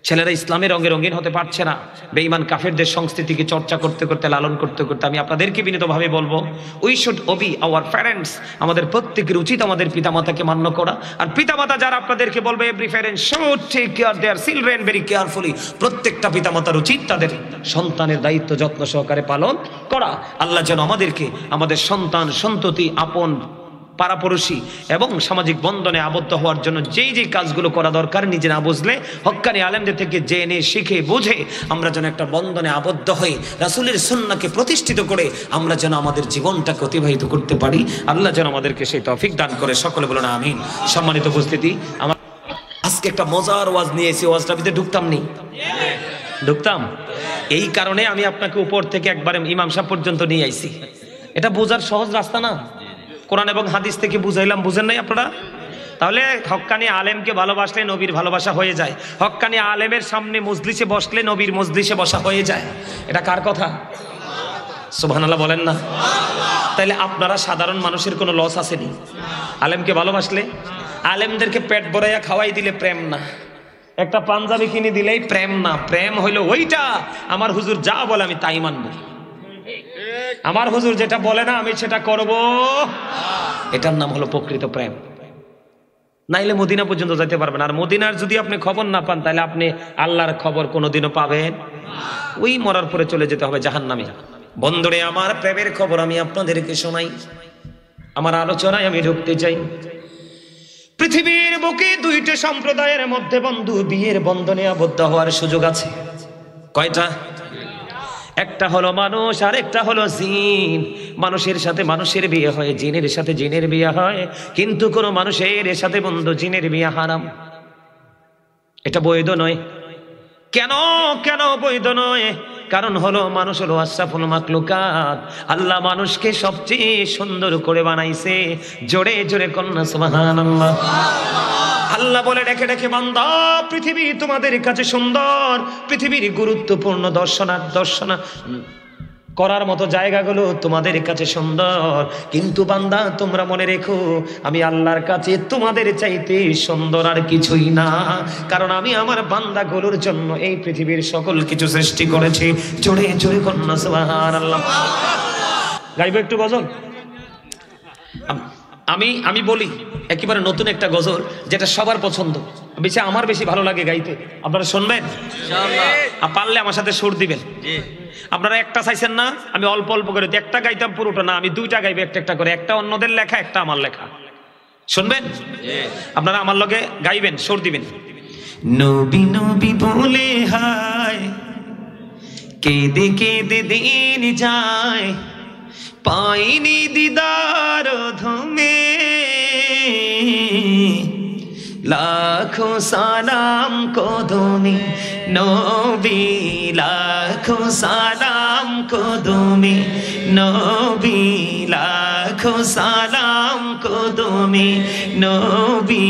ছেলেরা ইসলামের রঙে রঙিন হতে পারছে না, বেঈমান কাফেরদের সংস্কৃতিকে চর্চা করতে করতে, লালন করতে করতে। আমি আপনাদেরকে বিনীতভাবে বলবো, we should Obi our parents. আমাদের প্রত্যেকের উচিত আমাদের পিতামাতাকে মান্য করা। আর পিতামাতা যারা, আপনাদেরকে বলবে, every parent should take care their children very carefully. প্রত্যেকটা পিতামাতার উচিত তাদের সন্তানের দায়িত্ব যত্ন সহকারে পালন করা। আল্লাহ যেন আমাদেরকে আমাদের সন্তান, সন্ততি, আপন পাড়াপড়শি এবং সামাজিক বন্ধনে আবদ্ধ হওয়ার জন্য যেই যেই কাজগুলো করা দরকার, নিজে না বুঝলে হক্কানি আলেমদের থেকে জেনে শিখে বুঝে আমরা যেন একটা বন্ধনে আবদ্ধ হয়ে রাসূলের সুন্নাহকে প্রতিষ্ঠিত করে আমরা যেন আমাদের জীবনটাকে অতিবাহিত করতে পারি। আল্লাহ যেন আমাদেরকে সেই তৌফিক দান করে। সকলে বলুন আমিন। সম্মানিত উপস্থিতি, আমার আজকে একটা মজার ওয়াজ নিয়ে এসে, ওয়াজটা ভিতরে ঢুকতাম। এই কারণে আমি আপনাকে উপর থেকে একবারে ইমাম সাহেব পর্যন্ত নিয়ে আইছি। এটা বোঝার সহজ রাস্তা না, কোরআন এবং হাদিস থেকে বুঝাইলাম, বুঝেন নাই আপনারা? তাহলে হক্কানি আলেমকে ভালোবাসলে নবীর ভালোবাসা হয়ে যায়। হক্কানি আলেমের সামনে মজলিসে বসলে নবীর মজলিসে বসা হয়ে যায়। এটা কার কথা? সুবহানাল্লাহ বলেন না? তাইলে আপনারা সাধারণ মানুষের কোনো লস আসেনি আলেমকে ভালোবাসলে? আলেমদেরকে পেট ভরাইয়া খাওয়াই দিলে প্রেম না, একটা পাঞ্জাবি কিনে দিলেই প্রেম না। প্রেম হইলো ওইটা, আমার হুজুর যা বলে আমি তাই মানব, আমার হুজুর যেটা বলে না আমি সেটা করব, এটার নাম হলো প্রকৃত প্রেম। নাইলে মদিনা পর্যন্ত যাইতে পারবেন। আর মদিনার যদি আপনি খবর না পান, তাহলে আপনি আল্লাহর খবর কোনোদিনও পাবেন? ওই মরার পরে চলে যেতে হবে জাহান্নামে। বন্ধুরে আমার, প্রেমের খবর আমি আপনাদেরকে শোনাই, আমার আলোচনায় আমি ঢুকতে চাই। পৃথিবীর বুকে দুইটা সম্প্রদায়ের মধ্যে বন্ধু বিয়ের বন্ধনে আবদ্ধ হওয়ার সুযোগ আছে। কয়টা? একটা হলো মানুষ, আর একটা হলো জিন। মানুষের সাথে মানুষের বিয়ে হয়, জিনের সাথে জিনের বিয়ে হয়, কিন্তু কোন মানুষের সাথে বন্ধু জিনের বিয়ে হারাম। এটা বৈধ নয়। কেন কেন বৈধ নয়? কারণ হলো মানুষ হলো আশরাফুল মাখলুকাত। আল্লাহ মানুষকে সবচেয়ে সুন্দর করে বানাইছে। জোরে জোরে কন্যা সুবহানাল্লাহ। আল্লাহ বলে ডেকে ডেকে, বান্দা পৃথিবী তোমাদের কাছে সুন্দর, পৃথিবীর গুরুত্বপূর্ণ দর্শন করার মতো জায়গাগুলো তোমাদের কাছে সুন্দর, কিন্তু বান্দা তোমরা মনে রেখো আমি আল্লাহর কাছে তোমাদের চাইতে সুন্দর আর কিছুই না, কারণ আমি আমার বান্দাগুলোর জন্য এই পৃথিবীর সকল কিছু সৃষ্টি করেছি। জোরে জোরে কন্যা সুবহানাল্লাহ। গাইবো একটু গজল? আমি বলি একেবারে নতুন একটা গজল যেটা সবার পছন্দ, বেশি আমার বেশি ভালো লাগে গাইতে। আপনারা শুনবেন ইনশাআল্লাহ, পারলে আমার সাথে সুর দিবেন। আপনারা একটা চাইছেন না, আমি অল্প অল্প করে একটা গাইতাম, পুরোটা না, আমি দুইটা গাইবে একটা একটা করে, একটা অন্যদের লেখা একটা আমার লেখা। শুনবেন? আপনারা আমার লগে গাইবেন, সুর দিবেন। নবী নবী বলে হায় কেঁদে কেঁদে দিন যায়, পাইনি দিদার ধমে, লাখো সালাম কদমে নবী, লাখো সালাম কদমে নবী, লাখো সালাম কদমে নবী,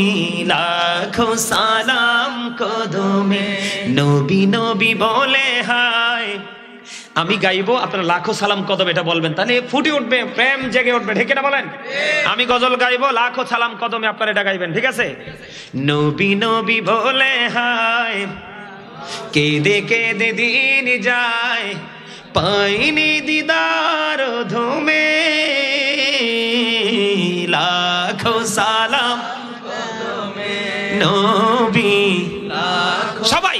লাখো সালাম কদমে। নবী নবী বলে হায়, আমি গাইবো, আপনারা লাখো সালাম কদম এটা বলবেন, তাহলে ফুটে উঠবে, প্রেম জেগে উঠবে। ঠিক না বলেন? আমি গজল গাইবো, লাখো সালাম কদমে আপনারা এটা গাইবেন, ঠিক আছে? নবী নবী বলে হায় কেঁদে কেঁদে দিন যায়, পাইনি দিদার ধমে, লাখো সালাম কদমে নবী, সবাই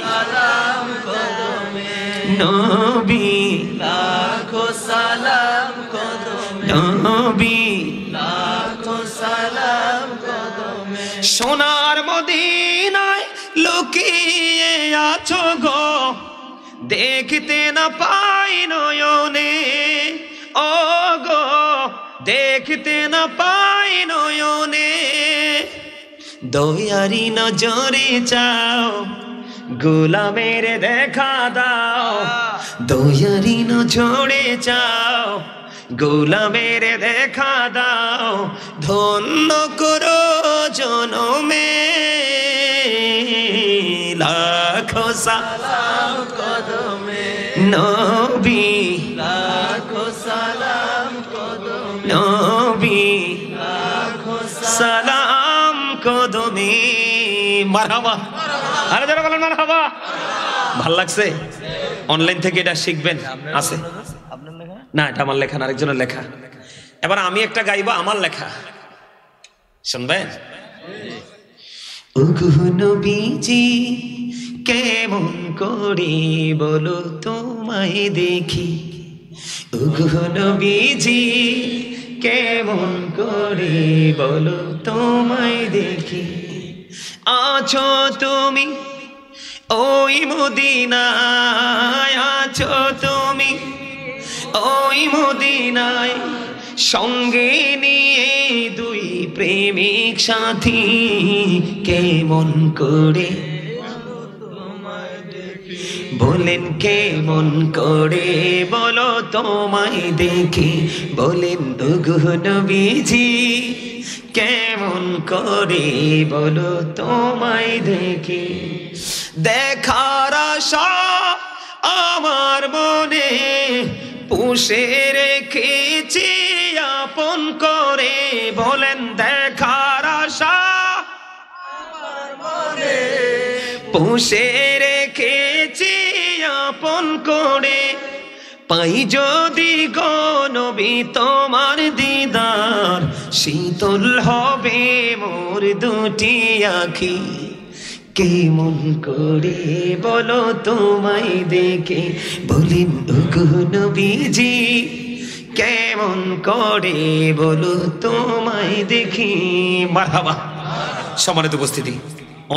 নবী, লাখো সালাম কদমে নবী, লাখো সালাম কদমে। সোনার মদিনায় লুকিয়ে আছো গো, দেখতে না পাই নয়নে, ও গো দেখতে না পাই নয়নে, দয়ারি নজরে চাও, গোলামের দেখা দাও, দয়ারি নজরে চাও, গোলামের দেখা দাও, ধন্য করো জনমে, লাখো সালাম কদমে নবী, লাখো সালাম কদমে নবী, লাখো সালাম কদমে। মারহাবা, আরে যারা বলেন মারহাবা। ভাল লাগছে? অনলাইন থেকে এটা শিখবেন, আছে না? এটা আমার লেখা না, আরেকজনের লেখা। এবার আমি একটা গাইবো আমার লেখা, শুনবেন? ওগো নবীজি কেমন করে বলো তোমায় দেখি, ওগো নবীজি কেমন করে বলো তোমায় দেখি, আছো তুমি ওই মদিনায়, আছো তুমি ওই মদিনায়, সঙ্গে নিয়ে দুই প্রেমিক সাথী, কেমন করে বলেন, কেমন করে বলো তোমায় দেখি, বলেন ওগো নবীজি কেমন করে বলো তোমায় দেখি, দেখার আশা আমার মনে পুষে রেখেছি আপন করে, বলেন দেখার আশা আমার মনে পুষে রেখেছি আপন করে, পাই যদি গো নবী তোমার দিদার, শীতল হবে মোর দুটি আখি, কেমন করে বলো তোমায় দেখে, বলেন ওগো নবীজি কেমন করে বলো তোমায় দেখি। মারহাবা। সম্মানিত উপস্থিতি,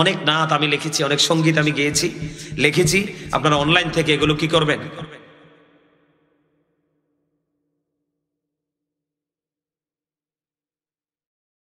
অনেক নাত আমি লিখেছি, অনেক সঙ্গীত আমি গেয়েছি, লিখেছি। আপনারা অনলাইন থেকে এগুলো কি করবেন,